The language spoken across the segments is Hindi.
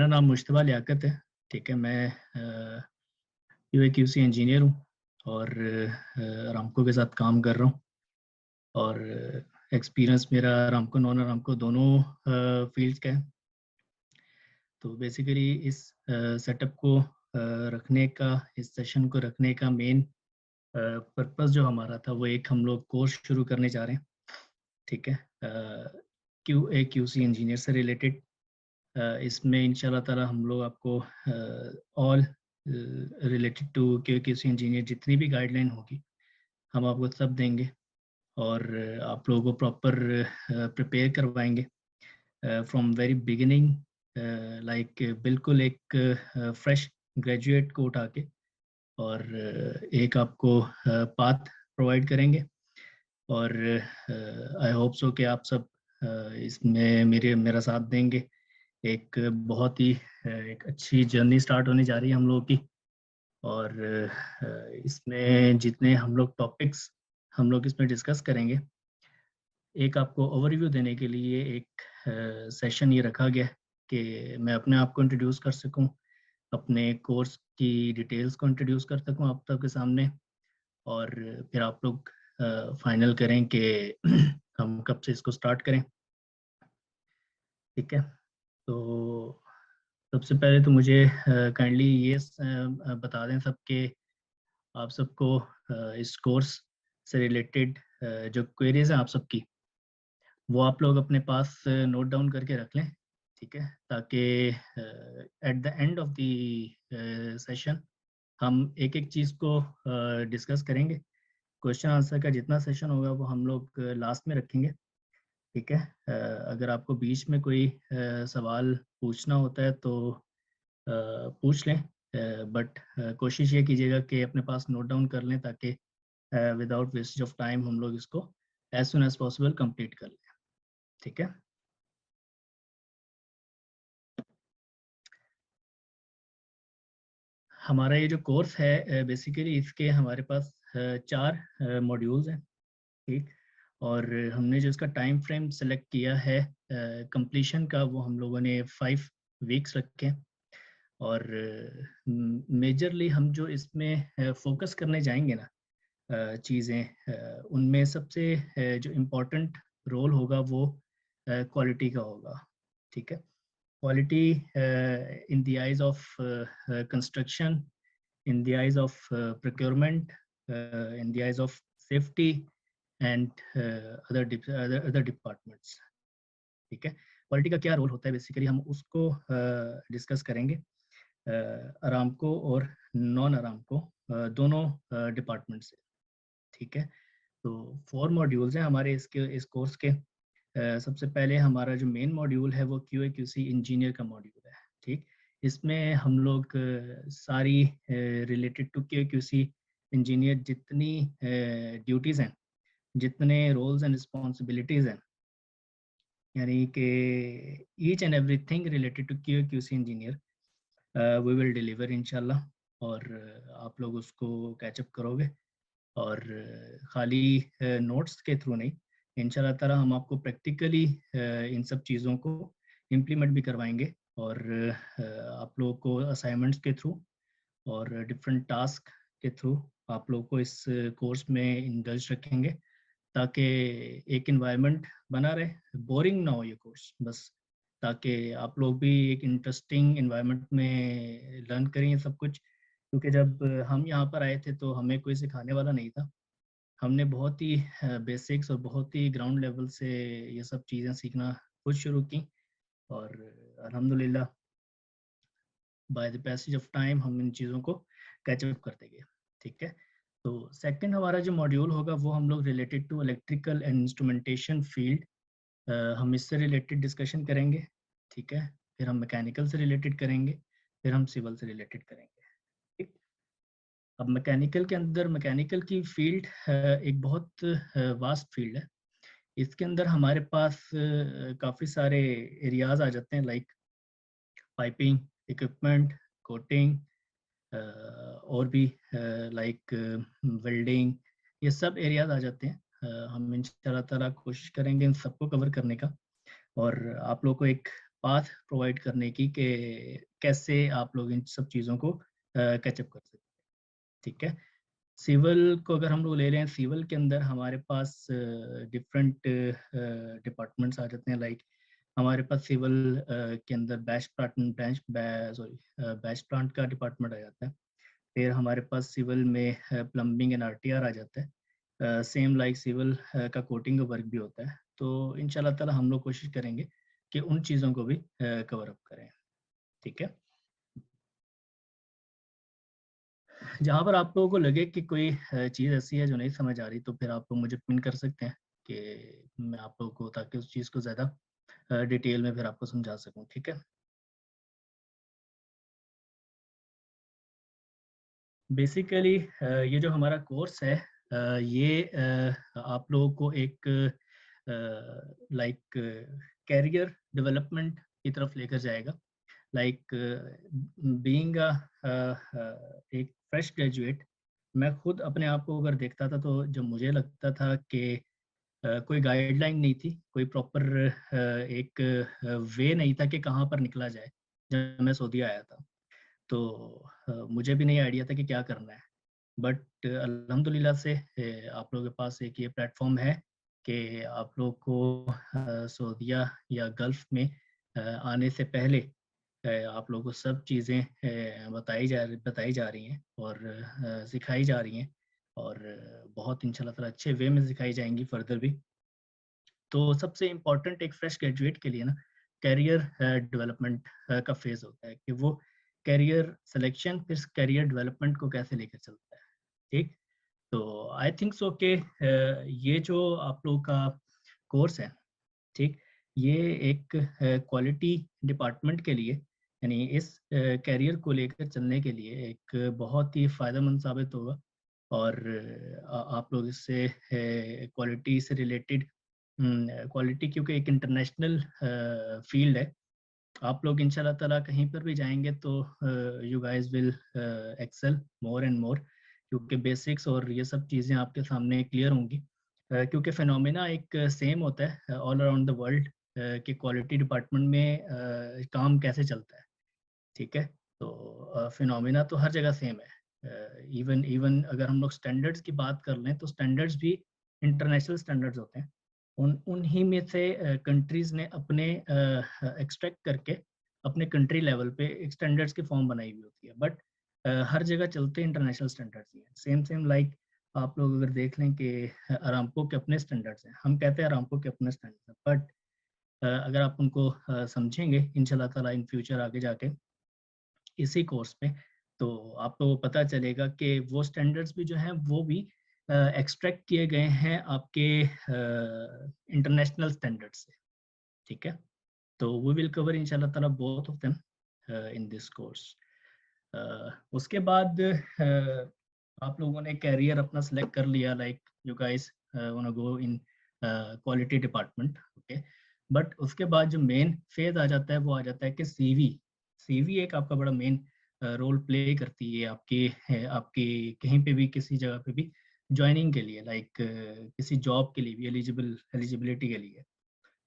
मेरा नाम मुश्तबा लियाकत है। ठीक है, मैं QA/QC इंजीनियर हूँ और अरामको के साथ काम कर रहा हूँ। और एक्सपीरियंस मेरा अरामको नॉन अरामको दोनों फील्ड्स का है। तो बेसिकली इस सेटअप को रखने का, इस सेशन को रखने का मेन पर्पस जो हमारा था वो एक हम लोग कोर्स शुरू करने जा रहे हैं। ठीक है, QA/QC इंजीनियर से रिलेटेड। इसमें इंशाल्लाह ताला हम लोग आपको all related to QA/QC engineer जितनी भी गाइडलाइन होगी हम आपको सब देंगे और आप लोगों को प्रॉपर प्रिपेयर करवाएंगे फ्रॉम वेरी बिगिनिंग, लाइक बिल्कुल एक फ्रेश ग्रेजुएट को उठा के और एक आपको पाथ प्रोवाइड करेंगे। और आई होप सो कि आप सब इसमें मेरा साथ देंगे। एक बहुत ही एक अच्छी जर्नी स्टार्ट होने जा रही है हम लोगों की। और इसमें जितने हम लोग टॉपिक्स हम लोग इसमें डिस्कस करेंगे, एक आपको ओवरव्यू देने के लिए एक सेशन ये रखा गया कि मैं अपने आप को इंट्रोड्यूस कर सकूं, अपने कोर्स की डिटेल्स को इंट्रोड्यूस कर सकूं आप सबके सामने, और फिर आप लोग फाइनल करें कि हम कब से इसको स्टार्ट करें। ठीक है, तो सबसे पहले तो मुझे काइंडली ये बता दें सबके, आप सबको इस कोर्स से रिलेटेड जो क्वेरीज हैं आप सबकी, वो आप लोग अपने पास नोट डाउन करके रख लें। ठीक है, ताकि at the end of the session हम एक एक चीज़ को डिस्कस करेंगे। क्वेश्चन आंसर का जितना सेशन होगा वो हम लोग लास्ट में रखेंगे। ठीक है, अगर आपको बीच में कोई सवाल पूछना होता है तो पूछ लें, बट कोशिश ये कीजिएगा कि अपने पास नोट डाउन कर लें ताकि विदाउट वेस्टेज ऑफ टाइम हम लोग इसको as soon as possible complete कर लें। ठीक है, हमारा ये जो कोर्स है बेसिकली इसके हमारे पास 4 मॉड्यूल्स हैं। ठीक, और हमने जो इसका टाइम फ्रेम सेलेक्ट किया है कंप्लीशन का, वो हम लोगों ने 5 वीक्स रखे हैं। और मेजरली हम जो इसमें फोकस करने जाएंगे ना चीज़ें, उनमें सबसे जो इम्पोर्टेंट रोल होगा वो क्वालिटी का होगा। ठीक है, quality in the eyes of construction, in the eyes of procurement, in the eyes of safety and other departments. ठीक है, क्वालिटी का क्या रोल होता है बेसिकली हम उसको डिस्कस करेंगे अरामको और नॉन अरामको दोनों डिपार्टमेंट से। ठीक है, तो 4 मॉड्यूल्स हैं हमारे इस कोर्स के। सबसे पहले हमारा जो मेन मॉड्यूल है वो QA/QC इंजीनियर का मॉड्यूल है। ठीक, इसमें हम लोग सारी रिलेटेड टू QA/QC इंजीनियर जितनी ड्यूटीज़ हैं, जितने रोल्स एंड रिस्पॉन्सिबिलिटीज़ हैं, यानी कि each and everything related to QA/QC engineer we will deliver इंशाल्लाह। और आप लोग उसको कैचअप करोगे और खाली नोट्स के थ्रू नहीं, इंशाल्लाह ताला हम आपको प्रैक्टिकली इन सब चीज़ों को इम्प्लीमेंट भी करवाएंगे और आप लोगों को असाइनमेंट्स के थ्रू और डिफरेंट टास्क के थ्रू आप लोगों को इस कोर्स में इंगल्ज रखेंगे ताकि एक इन्वायरमेंट बना रहे, बोरिंग ना हो ये कोर्स, बस ताकि आप लोग भी एक इंटरेस्टिंग इन्वायरमेंट में लर्न करें ये सब कुछ। क्योंकि जब हम यहाँ पर आए थे तो हमें कोई सिखाने वाला नहीं था, हमने बहुत ही बेसिक्स और बहुत ही ग्राउंड लेवल से ये सब चीज़ें सीखना खुद शुरू की और अल्हम्दुलिल्लाह by the passage of time हम इन चीज़ों को कैचअप करते गए। ठीक है, तो सेकंड हमारा जो मॉड्यूल होगा वो हम लोग related to electrical and instrumentation field, हम इससे रिलेटेड डिस्कशन करेंगे। ठीक है, फिर हम मैकेनिकल से रिलेटेड करेंगे, फिर हम सिविल से रिलेटेड करेंगे। ठीक, अब मैकेनिकल के अंदर मैकेनिकल की फील्ड एक बहुत वास्ट फील्ड है। इसके अंदर हमारे पास काफ़ी सारे एरियाज आ जाते हैं, लाइक पाइपिंग, इक्विपमेंट, कोटिंग और भी लाइक वेल्डिंग, ये सब एरियाज आ जाते हैं। हम इंशाल्लाह ताला कोशिश करेंगे इन सबको कवर करने का और आप लोग को एक पाथ प्रोवाइड करने की कि कैसे आप लोग इन सब चीज़ों को कैचअप कर सकते हैं, ठीक है। सिविल को अगर हम लोग ले लें, सिविल के अंदर हमारे पास डिफरेंट डिपार्टमेंट्स आ जाते हैं। लाइक हमारे पास सिविल के अंदर बैच प्लांट का डिपार्टमेंट आ जाता है। फिर हमारे पास सिविल में प्लम्बिंग एंड आरटीआर आ जाता है। सेम लाइक सिविल का कोटिंग का वर्क भी होता है। तो इंशाल्लाह ताला हम लोग कोशिश करेंगे कि उन चीज़ों को भी कवर अप करें, ठीक है। जहाँ पर आप लोगों को लगे कि कोई चीज़ ऐसी है जो नहीं समझ आ रही, तो फिर आप लोग मुझे पिन कर सकते हैं कि मैं आप लोगों को, ताकि उस चीज़ को ज़्यादा डिटेल में फिर आपको समझा सकूँ, ठीक है। बेसिकली ये जो हमारा कोर्स है, ये आप लोगों को एक लाइक कैरियर डेवलपमेंट की तरफ लेकर जाएगा। लाइक बीइंग एक फ्रेश ग्रेजुएट, मैं खुद अपने आप को अगर देखता था, तो जब मुझे लगता था कि कोई गाइडलाइन नहीं थी, कोई प्रॉपर एक वे नहीं था कि कहाँ पर निकला जाए। जब मैं सऊदी आया था, तो मुझे भी नहीं आइडिया था कि क्या करना है। बट अल्हम्दुलिल्लाह से आप लोगों के पास एक ये प्लेटफॉर्म है कि आप लोग को सऊदीया या गल्फ़ में आने से पहले आप लोगों को सब चीज़ें बताई जा रही हैं और सिखाई जा रही हैं, और बहुत इंशाल्लाह ताला अच्छे वे में सिखाई जाएँगी फर्दर भी। तो सबसे इम्पोर्टेंट एक फ्रेश ग्रेजुएट के लिए ना, करियर डेवलपमेंट का फ़ेज़ होता है कि वो करियर सिलेक्शन फिर करियर डेवलपमेंट को कैसे लेकर चलता है, ठीक? तो आई थिंक सो कि ये जो आप लोगों का कोर्स है, ठीक? ये एक क्वालिटी डिपार्टमेंट के लिए, यानी इस करियर को लेकर चलने के लिए एक बहुत ही फ़ायदेमंद साबित होगा। और आप लोग इससे क्वालिटी से रिलेटेड, क्वालिटी क्योंकि एक इंटरनेशनल फ़ील्ड है। आप लोग इंशाल्लाह ताला कहीं पर भी जाएँगे तो you guys will excel more and more, क्योंकि बेसिक्स और ये सब चीज़ें आपके सामने क्लियर होंगी। क्योंकि फिनोमेना एक सेम होता है ऑल अराउंड द वर्ल्ड, कि क्वालिटी डिपार्टमेंट में काम कैसे चलता है, ठीक है? तो फिनोमेना तो हर जगह सेम है। इवन इवन अगर हम लोग स्टैंडर्ड्स की बात कर लें, तो स्टैंडर्ड्स भी इंटरनेशनल स्टैंडर्ड्स होते हैं। उन्हीं में से कंट्रीज़ ने अपने एक्सट्रैक्ट करके अपने कंट्री लेवल पे एक स्टैंडर्ड्स की फॉर्म बनाई हुई होती है। बट हर जगह चलते इंटरनेशनल स्टैंडर्ड्स ही हैं। सेम सेम लाइक आप लोग अगर देख लें कि अराम्को के अपने स्टैंडर्ड्स हैं। हम कहते हैं अराम्को के अपने स्टैंडर्ड्स हैं, बट अगर आप उनको समझेंगे इंशाल्लाह ताला इन फ्यूचर आगे जाके इसी कोर्स में, तो आपको पता चलेगा कि वो स्टैंडर्ड्स भी जो हैं वो भी एक्सट्रैक्ट किए गए हैं आपके इंटरनेशनल स्टैंडर्ड से, ठीक है? तो वी विल कवर इंशाल्लाह ताला both of them in this course. उसके बाद आप लोगों ने कैरियर अपना सेलेक्ट कर लिया, like you guys वांना go in quality department, okay. But उसके बाद जो मेन फेज आ जाता है, वो आ जाता है कि सीवी। सीवी एक आपका बड़ा मेन रोल प्ले करती है आपकी कहीं पे भी किसी जगह पे भी ज्वाइनिंग के लिए, लाइक किसी जॉब के लिए भी एलिजिबिलिटी के लिए।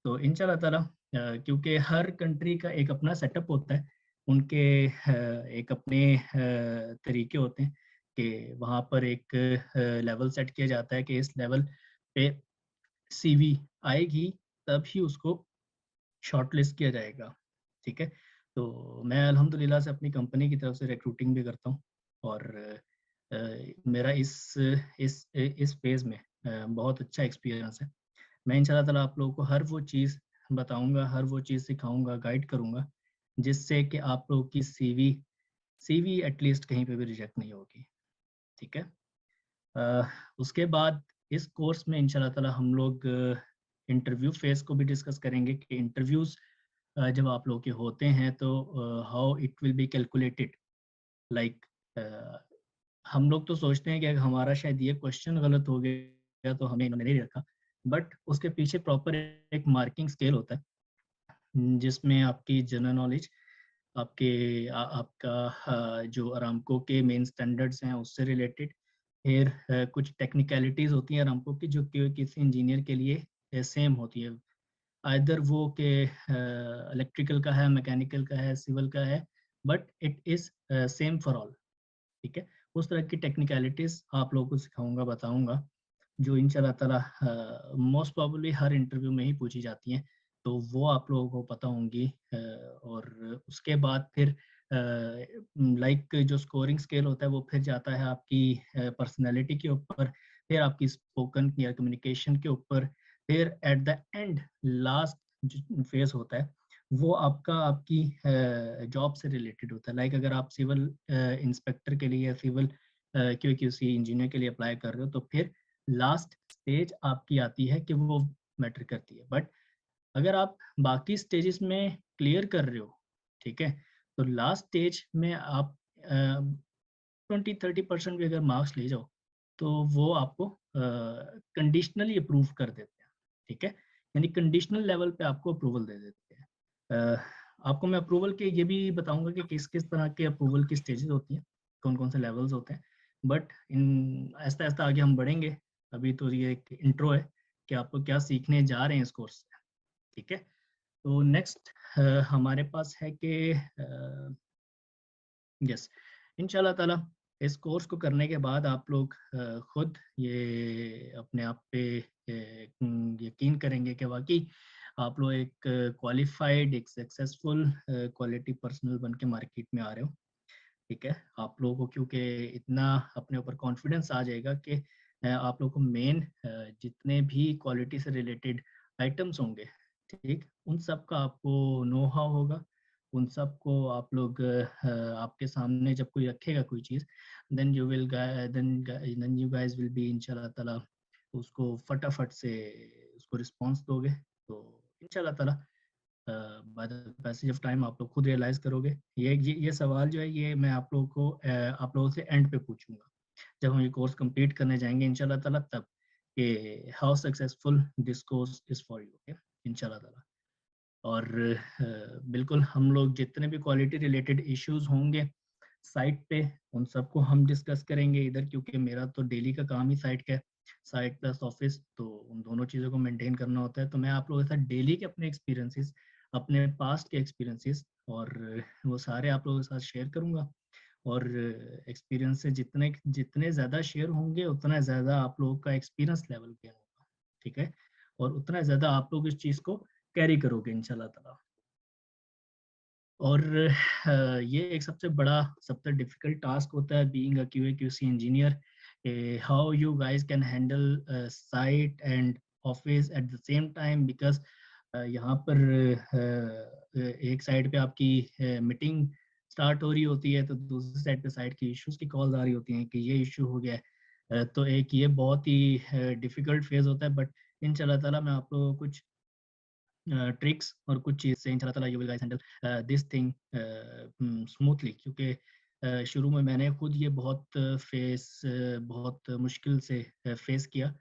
तो इंशाल्लाह ताला क्योंकि हर कंट्री का एक अपना सेटअप होता है, उनके एक अपने तरीके होते हैं कि वहाँ पर एक लेवल सेट किया जाता है कि इस लेवल पे सीवी आएगी, तब ही उसको शॉर्टलिस्ट किया जाएगा, ठीक है? तो मैं अल्हम्दुलिल्लाह से अपनी कंपनी की तरफ से रिक्रूटिंग भी करता हूँ, और मेरा इस फ़ेज़ में बहुत अच्छा एक्सपीरियंस है। मैं इंशाल्लाह ताला आप लोगों को हर वो चीज़ बताऊँगा, हर वो चीज़ सिखाऊँगा, गाइड करूँगा, जिससे कि आप लोगों की सीवी सीवी एटलीस्ट कहीं पे भी रिजेक्ट नहीं होगी, ठीक है? उसके बाद इस कोर्स में इंशाल्लाह ताला हम लोग इंटरव्यू फ़ेज़ को भी डिस्कस करेंगे कि इंटरव्यूज़ जब आप लोगों के होते हैं, तो how it will be calculated. Like हम लोग तो सोचते हैं कि अगर हमारा शायद ये क्वेश्चन गलत हो गया तो हमें इन्होंने नहीं रखा, बट उसके पीछे प्रॉपर एक मार्किंग स्केल होता है, जिसमें आपकी जनरल नॉलेज, आपका जो अराम्को के मेन स्टैंडर्ड्स हैं उससे रिलेटेड, फिर कुछ टेक्निकलिटीज़ होती हैं अराम्को की, जो कि किसी इंजीनियर के लिए सेम होती है। आइदर वो के इलेक्ट्रिकल का है, मैकेनिकल का है, सिविल का है, but it is same for all. ठीक है, उस तरह की टेक्निकलिटीज़ आप लोगों को सिखाऊंगा, बताऊंगा, जो इंशाल्लाह ताला मोस्ट प्रोबेबली हर इंटरव्यू में ही पूछी जाती हैं, तो वो आप लोगों को पता होंगी। और उसके बाद फिर लाइक जो स्कोरिंग स्केल होता है वो फिर जाता है आपकी पर्सनैलिटी के ऊपर, फिर आपकी स्पोकन या कम्युनिकेशन के ऊपर, फिर एट द एंड लास्ट जो फेज होता है वो आपका आपकी जॉब से रिलेटेड होता है। लाइक अगर आप सिविल इंस्पेक्टर के लिए या सिविल QAQC इंजीनियर के लिए अप्लाई कर रहे हो, तो फिर लास्ट स्टेज आपकी आती है कि वो मैटर करती है। बट अगर आप बाकी स्टेजेस में क्लियर कर रहे हो, ठीक है, तो लास्ट स्टेज में आप 20-30% भी अगर मार्क्स ले जाओ, तो वो आपको कंडीशनली अप्रूव कर देते हैं। ठीक है, यानी कंडीशनल लेवल पे आपको अप्रूवल दे देते हैं। आपको मैं अप्रूवल के ये भी बताऊंगा कि किस किस तरह के अप्रूवल की स्टेजेस होती हैं, कौन कौन से लेवल्स होते हैं। बट इन आहिस्ता आहिस्ता आगे हम बढ़ेंगे। अभी तो ये एक इंट्रो है कि आपको क्या सीखने जा रहे हैं इस कोर्स से। ठीक है, तो नेक्स्ट हमारे पास है कि यस, इंशाल्लाह ताला इस कोर्स को करने के बाद आप लोग खुद ये अपने आप पे यकीन करेंगे कि वाकई आप लोग एक क्वालिफाइड, एक सक्सेसफुल क्वालिटी पर्सनल बन के मार्केट में आ रहे हो। ठीक है, आप लोगों को क्योंकि इतना अपने ऊपर कॉन्फिडेंस आ जाएगा कि आप लोगों को मेन जितने भी क्वालिटी से रिलेटेड आइटम्स होंगे, ठीक, उन सब का आपको नो हाउ होगा। उन सब को आप लोग आपके सामने जब कोई रखेगा कोई चीज़, then you will then you guys will be इंशाल्लाह ताला उसको फटाफट से उसको रिस्पांस दोगे। तो इंशाल्लाह ताला by the passage of time आप लोग खुद रियलाइज करोगे। ये सवाल जो है ये मैं आप लोगों को आप लोगों से एंड पे पूछूंगा जब हम ये कोर्स कंप्लीट करने जाएंगे इंशाल्लाह ताला, तब कि how successful this course is for you. Okay, इंशाल्लाह ताला। और बिल्कुल हम लोग जितने भी क्वालिटी रिलेटेड इश्यूज होंगे साइट पे, उन सबको हम डिस्कस करेंगे इधर, क्योंकि मेरा तो डेली का काम ही साइट का है, साइट प्लस ऑफिस, तो उन दोनों चीज़ों को मेंटेन करना होता है। तो मैं आप लोगों के साथ डेली के अपने एक्सपीरियंसेस, अपने पास्ट के एक्सपीरियंसेस और वो सारे आप लोगों के साथ शेयर करूँगा। और एक्सपीरियंस से जितने जितने ज़्यादा शेयर होंगे उतना ज़्यादा आप लोगों का एक्सपीरियंस लेवल गेन होगा। ठीक है, और उतना ज़्यादा आप लोग इस चीज़ को कैरी करोगे इंशाल्लाह ताला। और ये एक सबसे बड़ा, सबसे डिफिकल्ट टास्क होता है being a QA/QC engineer. How you guys can handle site and office at the same time, because यहाँ पर एक साइड पे आपकी मीटिंग स्टार्ट हो रही होती है, तो दूसरी साइड पे साइट की इश्यूज की कॉल्स आ रही होती हैं कि ये इशू हो गया है। तो एक ये बहुत ही डिफिकल्ट फेज होता है। बट इंशाल्लाह ताला मैं आप लोगों को कुछ ट्रिक्स और कुछ चीज़ से इंशाल्लाह ताला you will guys handle this thing smoothly, क्योंकि शुरू में मैंने खुद ये बहुत मुश्किल से फेस किया।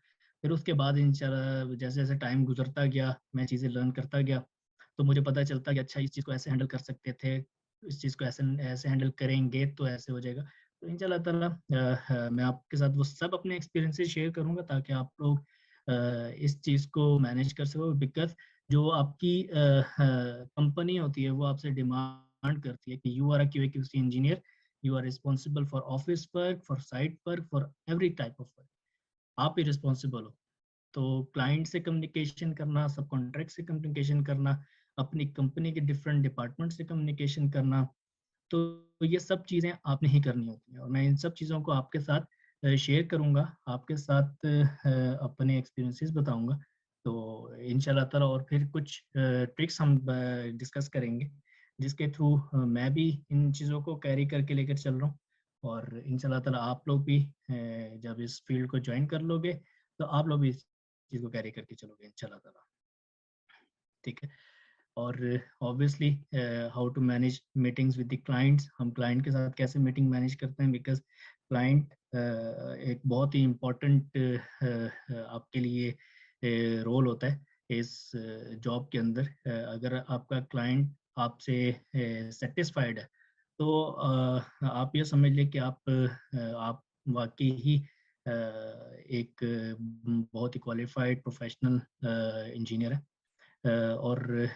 फिर उसके बाद इंशाल्लाह जैसे जैसे टाइम गुजरता गया, मैं चीज़ें लर्न करता गया, तो मुझे पता चलता कि अच्छा इस चीज़ को ऐसे हैंडल कर सकते थे, इस चीज़ को ऐसे ऐसे हैंडल करेंगे तो ऐसे हो जाएगा। तो इंशाल्लाह ताला मैं आपके साथ वो सब अपने एक्सपीरियंसेस शेयर करूँगा ताकि आप लोग इस चीज़ को मैनेज कर सको। बिकॉज़ जो आपकी कंपनी होती है वो आपसे डिमांड करती है कि you are a QA/QC engineer, you are responsible for office work, for site work, for every type of work. आप ही रिस्पांसिबल हो। तो क्लाइंट से कम्युनिकेशन करना, सब कॉन्ट्रैक्ट से कम्युनिकेशन करना, अपनी कंपनी के डिफरेंट डिपार्टमेंट से कम्युनिकेशन करना, तो ये सब चीज़ें आपने ही करनी होती हैं। और मैं इन सब चीज़ों को आपके साथ शेयर करूँगा, आपके साथ अपने एक्सपीरियंसेस बताऊँगा। तो इंशाल्लाह ताला और फिर कुछ ट्रिक्स हम डिस्कस करेंगे, जिसके थ्रू मैं भी इन चीज़ों को कैरी करके लेकर चल रहा हूँ। और इंशाल्लाह ताला आप लोग भी जब इस फील्ड को जॉइन कर लोगे, तो आप लोग भी इस चीज़ को कैरी करके चलोगे इंशाल्लाह ताला। ठीक है, और obviously how to manage meetings with the clients, हम क्लाइंट के साथ कैसे मीटिंग मैनेज करते हैं, बिकॉज क्लाइंट एक बहुत ही इम्पोर्टेंट आपके लिए रोल होता है इस जॉब के अंदर। अगर आपका क्लाइंट आपसे सेटिस्फाइड है, तो आप ये समझ लें कि आप वाकई ही एक बहुत ही क्वालिफाइड प्रोफेशनल इंजीनियर है। और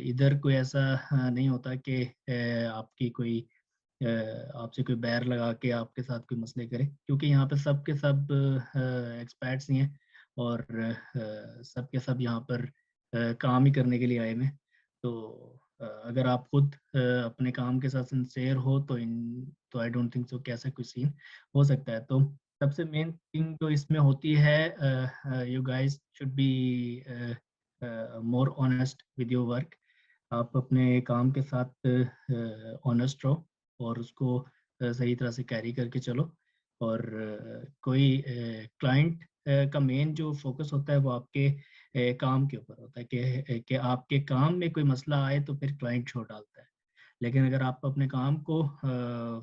इधर कोई ऐसा नहीं होता कि आपकी कोई आपसे कोई बैर लगा के आपके साथ कोई मसले करे, क्योंकि यहाँ पे सब के सब एक्सपर्ट्स ही हैं और सब के सब यहाँ पर काम ही करने के लिए आए हुए हैं। तो अगर आप खुद अपने काम के साथ सिंसेयर हो तो आई डोंट थिंक सो कि ऐसा कोई सीन हो सकता है। तो सबसे मेन थिंग जो इसमें होती है, you guys should be more honest with your work. आप अपने काम के साथ ऑनेस्ट रहो और उसको सही तरह से कैरी करके चलो। और कोई क्लाइंट का मेन जो फोकस होता है वो आपके काम के ऊपर होता है कि आपके काम में कोई मसला आए तो फिर क्लाइंट छोड़ डालता है। लेकिन अगर आप अपने काम को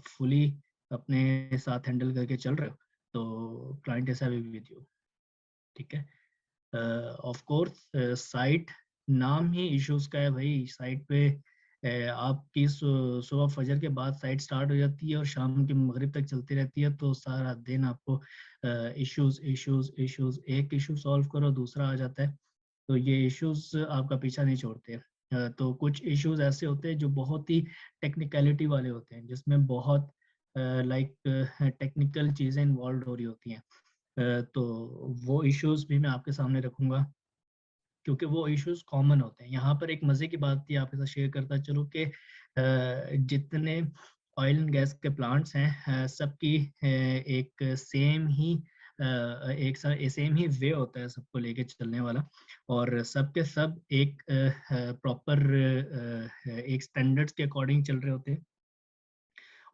फुली अपने साथ हैंडल करके चल रहे हो तो क्लाइंट ऐसा भी विद यू, ठीक है। ऑफ कोर्स साइट नाम ही इश्यूज का है भाई। साइट पे आपकी सुबह फजर के बाद साइट स्टार्ट हो जाती है और शाम के मगरिब तक चलती रहती है, तो सारा दिन आपको इश्यूज इश्यूज इश्यूज, एक इशू सॉल्व करो दूसरा आ जाता है। तो ये इश्यूज आपका पीछा नहीं छोड़ते। तो कुछ इश्यूज ऐसे होते हैं जो बहुत ही टेक्निकलिटी वाले होते हैं, जिसमें बहुत लाइक टेक्निकल चीज़ें इन्वॉल्व हो रही होती हैं। तो वो इश्यूज भी मैं आपके सामने रखूंगा, क्योंकि वो इश्यूज कॉमन होते हैं। यहाँ पर एक मज़े की बात थी आपके साथ शेयर करता चलो कि जितने ऑयल एंड गैस के प्लांट्स हैं सबकी एक सेम ही एक सेम ही वे होता है सबको लेके चलने वाला, और सबके सब एक प्रॉपर एक स्टैंडर्ड्स के अकॉर्डिंग चल रहे होते हैं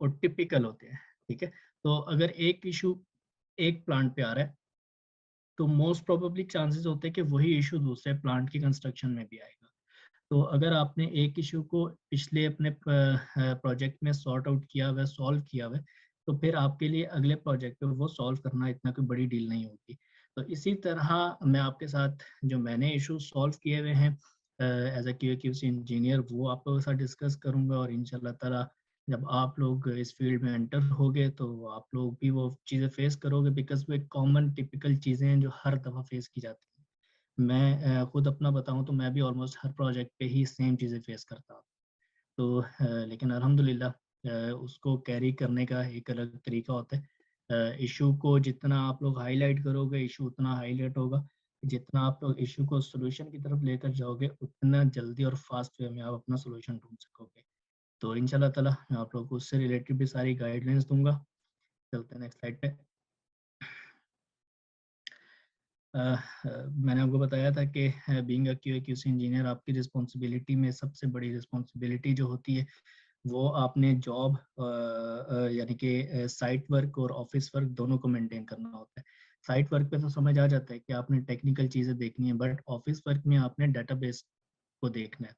और टिपिकल होते हैं, ठीक है। तो अगर एक इशू एक प्लांट पे आ रहा है तो मोस्ट प्रोबेबली चांसेस होते हैं कि वही इशू दूसरे प्लांट की कंस्ट्रक्शन में भी आएगा। तो अगर आपने एक इशू को पिछले अपने प्रोजेक्ट में सॉर्ट आउट किया हुआ है, सॉल्व किया हुआ है, तो फिर आपके लिए अगले प्रोजेक्ट पे वो सॉल्व करना इतना कोई बड़ी डील नहीं होगी। तो इसी तरह मैं आपके साथ जो मैंने इशू सॉल्व किए हुए हैं एज ए QA/QC इंजीनियर वो आपके साथ डिस्कस करूंगा, और इंशाल्लाह ताला जब आप लोग इस फील्ड में एंटर होगे तो आप लोग भी वो चीज़ें फेस करोगे, बिकॉज वो एक कॉमन टिपिकल चीज़ें हैं जो हर दफ़ा फेस की जाती हैं। मैं खुद अपना बताऊं तो मैं भी ऑलमोस्ट हर प्रोजेक्ट पे ही सेम चीज़ें फेस करता हूँ। तो लेकिन अल्हम्दुलिल्लाह उसको कैरी करने का एक अलग तरीका होता है। इशू को जितना आप लोग हाईलाइट करोगे इशू उतना हाईलाइट होगा, जितना आप लोग इशू को सोल्यूशन की तरफ लेकर जाओगे उतना जल्दी और फास्ट वे में आप अपना सोल्यूशन ढूंढ सकोगे। तो इंशाल्लाह ताला मैं आप लोगों को उससे रिलेटेड भी सारी गाइडलाइंस दूंगा। चलते हैं नेक्स्ट स्लाइड पे। मैंने आपको बताया था कि बीइंग अ QA/QC इंजीनियर आपकी रिस्पॉन्सिबिलिटी में सबसे बड़ी रिस्पॉन्सिबिलिटी जो होती है वो आपने जॉब यानी कि साइट वर्क और ऑफिस वर्क दोनों को मेंटेन करना होता है। साइट वर्क पे तो समझ आ जाता है कि आपने टेक्निकल चीज़ें देखनी है, बट ऑफिस वर्क में आपने डेटाबेस को देखना है।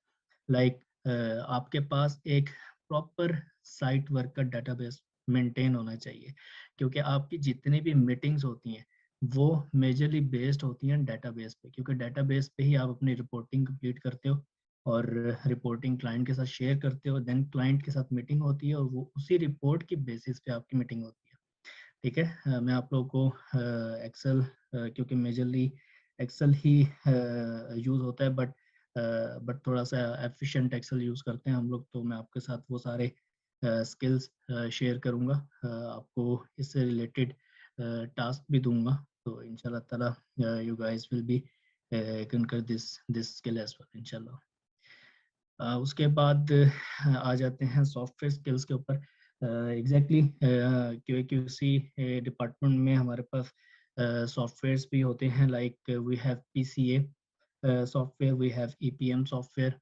लाइक आपके पास एक प्रॉपर साइट वर्क का डेटाबेस मेंटेन होना चाहिए, क्योंकि आपकी जितनी भी मीटिंग्स होती हैं वो मेजरली बेस्ड होती हैं डेटाबेस पे, क्योंकि डेटाबेस पे ही आप अपनी रिपोर्टिंग कंप्लीट करते हो और रिपोर्टिंग क्लाइंट के साथ शेयर करते हो, देन क्लाइंट के साथ मीटिंग होती है और वो उसी रिपोर्ट की बेसिस पे आपकी मीटिंग होती है, ठीक है। मैं आप लोगों को एक्सेल क्योंकि मेजरली एक्सेल ही यूज़ होता है, बट थोड़ा सा एफिशिएंट एक्सेल यूज़ करते हैं हम लोग, तो मैं आपके साथ वो सारे स्किल्स शेयर करूँगा। आपको इससे रिलेटेड टास्क भी दूंगा, तो इंशाल्लाह ताला you guys will be conquer this skill as well इंशाल्लाह। उसके बाद आ जाते हैं सॉफ्टवेयर स्किल्स के ऊपर। एग्जैक्टली QA/QC डिपार्टमेंट में हमारे पास सॉफ्टवेयर्स भी होते हैं, like we have PCA software, we have EPM software,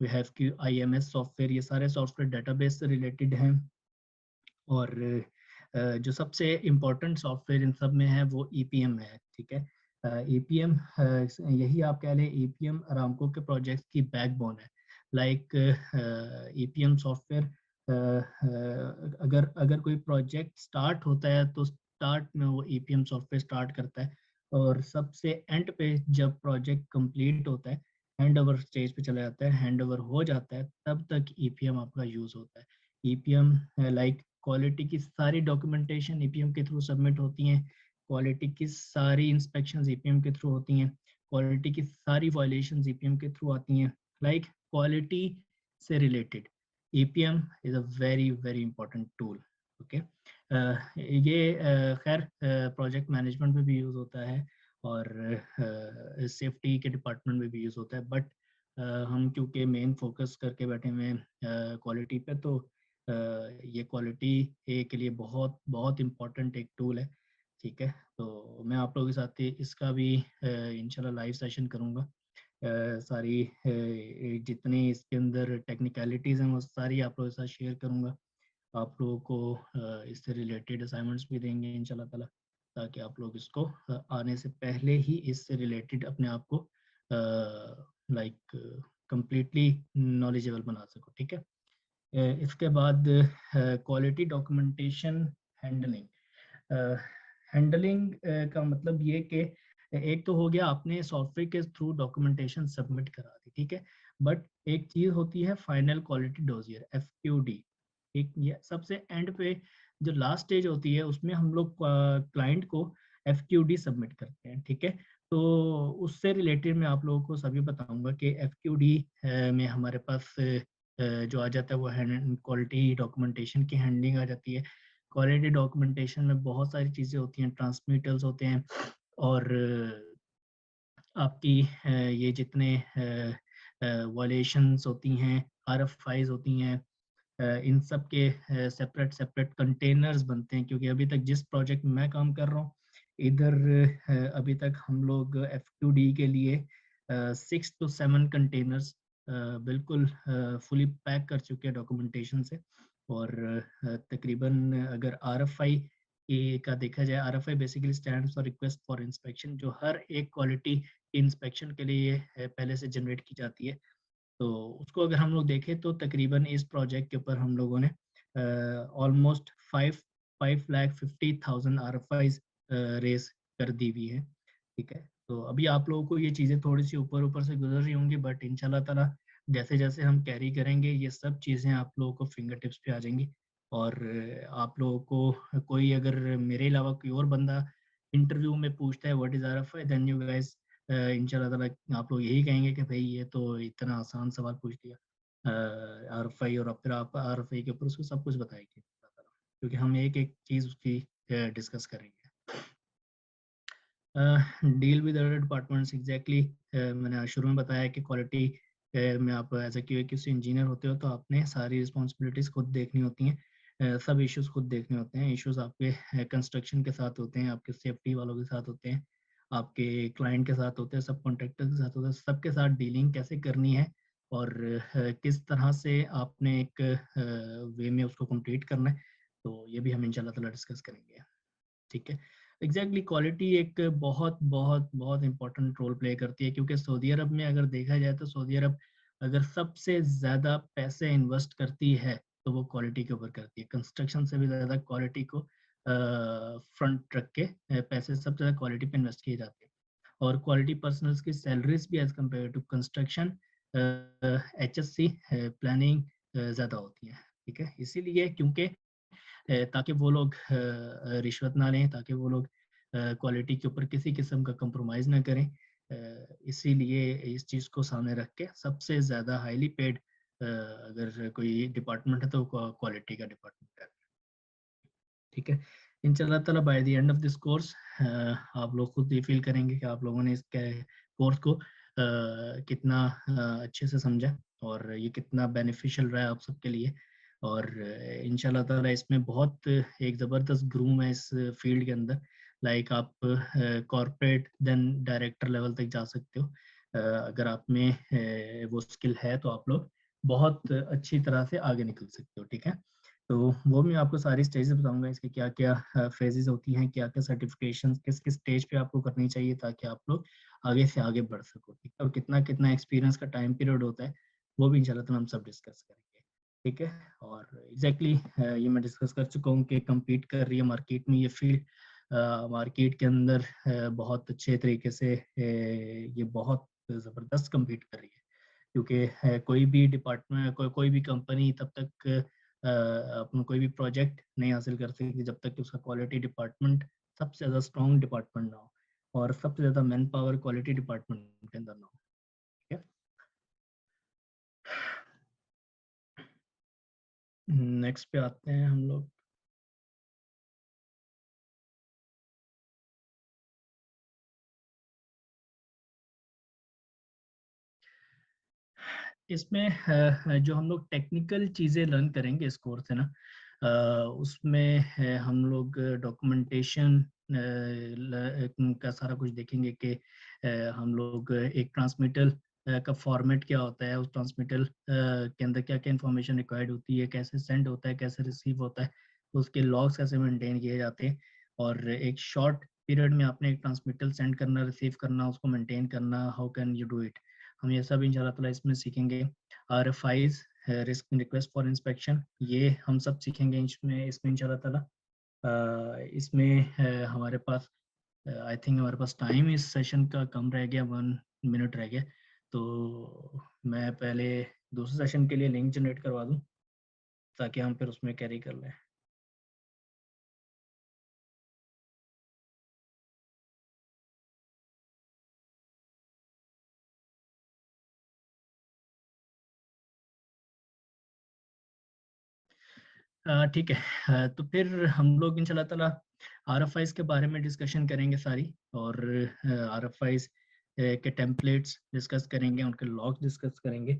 we have QIMS software. ये सारे सॉफ्टवेयर डेटाबेस से रिलेटेड हैं, और जो सबसे इम्पोर्टेंट सॉफ्टवेयर इन सब में है वो EPM है, ठीक है। EPM यही आप कह लें, EPM अरामको के प्रोजेक्ट की बैकबोन है। लाइक EPM सॉफ्टवेयर अगर अगर कोई प्रोजेक्ट स्टार्ट होता है तो स्टार्ट में वो EPM सॉफ्टवेयर स्टार्ट करता है, और सबसे एंड पे जब प्रोजेक्ट कंप्लीट होता है, हैंड ओवर स्टेज पे चला जाता है, हैंड ओवर हो जाता है, तब तक EPM आपका यूज़ होता है। EPM लाइक क्वालिटी की सारी डॉक्यूमेंटेशन EPM के थ्रू सबमिट होती हैं, क्वालिटी की सारी इंस्पेक्शंस EPM के थ्रू होती हैं, क्वालिटी की सारी वायलेशन ईपीएम के थ्रू आती हैं, लाइक क्वालिटी से related EPM is a very very important tool. Okay, ये खैर प्रोजेक्ट मैनेजमेंट में भी यूज़ होता है और सेफ्टी के डिपार्टमेंट में भी यूज़ होता है, बट हम क्योंकि मेन फोकस करके बैठे हुए हैं क्वालिटी पे, तो ये क्वालिटी के लिए बहुत बहुत इम्पोर्टेंट एक टूल है। ठीक है, तो मैं आप लोगों के साथ इसका भी इंशाल्लाह लाइव सेशन करूँगा। सारी जितनी इसके अंदर टेक्निकलिटीज़ हैं वो सारी आप लोगों के साथ शेयर करूँगा। आप लोगों को इससे रिलेटेड असाइनमेंट्स भी देंगे इंशाल्लाह ताला, ताकि आप लोग इसको आने से पहले ही इससे रिलेटेड अपने आप को लाइक कंप्लीटली नॉलेजेबल बना सको। ठीक है, इसके बाद क्वालिटी डॉक्यूमेंटेशन हैंडलिंग। हैंडलिंग का मतलब ये कि एक तो हो गया आपने सॉफ्टवेयर के थ्रू डॉक्यूमेंटेशन सबमिट करा दी, ठीक है, बट एक चीज़ होती है फाइनल क्वालिटी डोजियर एफक्यूडी। एक ये सबसे एंड पे जो लास्ट स्टेज होती है उसमें हम लोग क्लाइंट को एफक्यूडी सबमिट करते हैं। ठीक है, तो उससे रिलेटेड मैं आप लोगों को सभी बताऊंगा कि एफक्यूडी में हमारे पास जो आ जाता है वो क्वालिटी डॉक्यूमेंटेशन की हैंडलिंग आ जाती है। क्वालिटी डॉक्यूमेंटेशन में बहुत सारी चीज़ें होती हैं, ट्रांसमिटल्स होते हैं और आपकी ये जितने वायलेशंस होती हैं, आरएफआईज होती हैं, इन सब के सेपरेट सेपरेट कंटेनर्स बनते हैं, क्योंकि अभी तक जिस प्रोजेक्ट में मैं काम कर रहा हूँ इधर अभी तक हम लोग एफ2डी के लिए 6 to 7 कंटेनर्स बिल्कुल फुली पैक कर चुके हैं डॉक्यूमेंटेशन से। और तकरीबन अगर आरएफआई का देखा जाए, RFI basically stands for request for inspection, जो हर एक क्वालिटी इंस्पेक्शन के लिए पहले से जनरेट की जाती है। तो उसको अगर हम लोग देखें तो तकरीबन इस प्रोजेक्ट के ऊपर हम लोगों ने ऑलमोस्ट 5,50,000 आरएफआईज रेस कर दी हुई है। ठीक है, तो अभी आप लोगों को ये चीज़ें थोड़ी सी ऊपर ऊपर से गुजर रही होंगी, बट इंशाल्लाह ताला जैसे जैसे हम कैरी करेंगे ये सब चीज़ें आप लोगों को फिंगर टिप्स पे आ जाएंगी। और आप लोगों को कोई अगर मेरे अलावा कोई और बंदा इंटरव्यू में पूछता है what is RFI, then you guys इंशाल्लाह ताला आप लोग यही कहेंगे कि भाई ये तो इतना आसान सवाल पूछ दिया आरएफआई, और फिर आप आरएफआई के ऊपर उसको सब कुछ बताएंगे, क्योंकि हम एक एक चीज़ उसकी डिस्कस करेंगे। Deal with other departments, exactly मैंने शुरू में बताया कि क्वालिटी में आप एज ए क्यूसी इंजीनियर होते हो तो आपने सारी रिस्पॉन्सिबिलिटीज़ खुद देखनी होती हैं, सब इश्यूज खुद देखने होते हैं। इश्यूज आपके कंस्ट्रक्शन के साथ होते हैं, आपके सेफ्टी वालों के साथ होते हैं, आपके क्लाइंट के साथ होते हैं, सब कॉन्ट्रैक्टर के साथ होते हैं, सबके साथ डीलिंग कैसे करनी है और किस तरह से आपने एक वे में उसको कंप्लीट करना है, तो ये भी हम इंशाल्लाह ताला डिस्कस करेंगे। ठीक है, एग्जैक्टली क्वालिटी एक बहुत बहुत बहुत इंपॉर्टेंट रोल प्ले करती है, क्योंकि सऊदी अरब में अगर देखा जाए तो सऊदी अरब अगर सबसे ज़्यादा पैसे इन्वेस्ट करती है तो वो क्वालिटी के ऊपर करती है। कंस्ट्रक्शन से भी ज़्यादा क्वालिटी को फ्रंट रख के पैसे सबसे ज़्यादा क्वालिटी पे इन्वेस्ट किए जाते हैं। और क्वालिटी पर्सनल्स की सैलरीज भी as compare to construction HSC planning ज़्यादा होती है। ठीक है, इसीलिए क्योंकि ताकि वो लोग रिश्वत ना लें, ताकि वो लोग क्वालिटी के ऊपर किसी किस्म का कंप्रोमाइज़ ना करें, इसीलिए इस चीज़ को सामने रख के सबसे ज़्यादा हाईली पेड अगर कोई डिपार्टमेंट है तो क्वालिटी का डिपार्टमेंट है। ठीक है, इंशाल्लाह ताला by the end of this course आप लोग खुद ही फील करेंगे कि आप लोगों ने इस कोर्स को कितना अच्छे से समझा और ये कितना बेनिफिशियल रहा है आप सबके लिए। और इंशाल्लाह ताला इसमें बहुत एक ज़बरदस्त ग्रूम है इस फील्ड के अंदर, लाइक आप कॉर्पोरेट देन डायरेक्टर लेवल तक जा सकते हो। अगर आप में वो स्किल है तो आप लोग बहुत अच्छी तरह से आगे निकल सकते हो। ठीक है, तो वो मैं आपको सारी स्टेजेस बताऊंगा, इसके क्या क्या फेजेस होती हैं, क्या क्या सर्टिफिकेशन किस किस स्टेज पे आपको करनी चाहिए ताकि आप लोग आगे से आगे बढ़ सको। ठीक है, और कितना कितना एक्सपीरियंस का टाइम पीरियड होता है वो भी इंशाल्लाह ताला हम सब डिस्कस करेंगे। ठीक है, और एग्जैक्टली ये मैं डिस्कस कर चुका हूँ कि कम्पीट कर रही है मार्केट में ये फील्ड, मार्केट के अंदर बहुत अच्छे तरीके से ये बहुत ज़बरदस्त कम्पीट कर रही है, क्योंकि कोई भी डिपार्टमेंट कोई भी कंपनी तब तक अपना कोई भी प्रोजेक्ट नहीं हासिल कर सकती जब तक कि उसका क्वालिटी डिपार्टमेंट सबसे ज़्यादा स्ट्रॉन्ग डिपार्टमेंट ना हो। और सबसे ज़्यादा मैन पावर क्वालिटी डिपार्टमेंट के अंदर ना हो। ठीक है, नेक्स्ट पे आते हैं हम लोग। इसमें जो हम लोग टेक्निकल चीज़ें लर्न करेंगे इस कोर्स से ना, उसमें हम लोग डॉक्यूमेंटेशन का सारा कुछ देखेंगे कि हम लोग एक ट्रांसमिटल का फॉर्मेट क्या होता है, उस ट्रांसमिटल के अंदर क्या क्या इन्फॉर्मेशन रिक्वायर्ड होती है, कैसे सेंड होता है, कैसे रिसीव होता है, उसके लॉग्स कैसे मेंटेन किए जाते हैं, और एक शॉर्ट पीरियड में आपने एक ट्रांसमिटल सेंड करना, रिसीव करना, उसको मेंटेन करना, how can you do it. हम ये सब इंशाल्लाह ताला इसमें सीखेंगे। RFIs, risk request for inspection, ये हम सब सीखेंगे इसमें इंशाल्लाह ताला। इसमें हमारे पास आई थिंक हमारे पास टाइम इस सेशन का कम रह गया, 1 मिनट रह गया, तो मैं पहले दूसरे सेशन के लिए लिंक जनरेट करवा दूं ताकि हम फिर उसमें कैरी कर लें। ठीक है, तो फिर हम लोग इंशाल्लाह ताला RFIs के बारे में डिस्कशन करेंगे सारी, और RFIs के टेम्पलेट्स डिस्कस करेंगे, उनके लॉग डिस्कस करेंगे।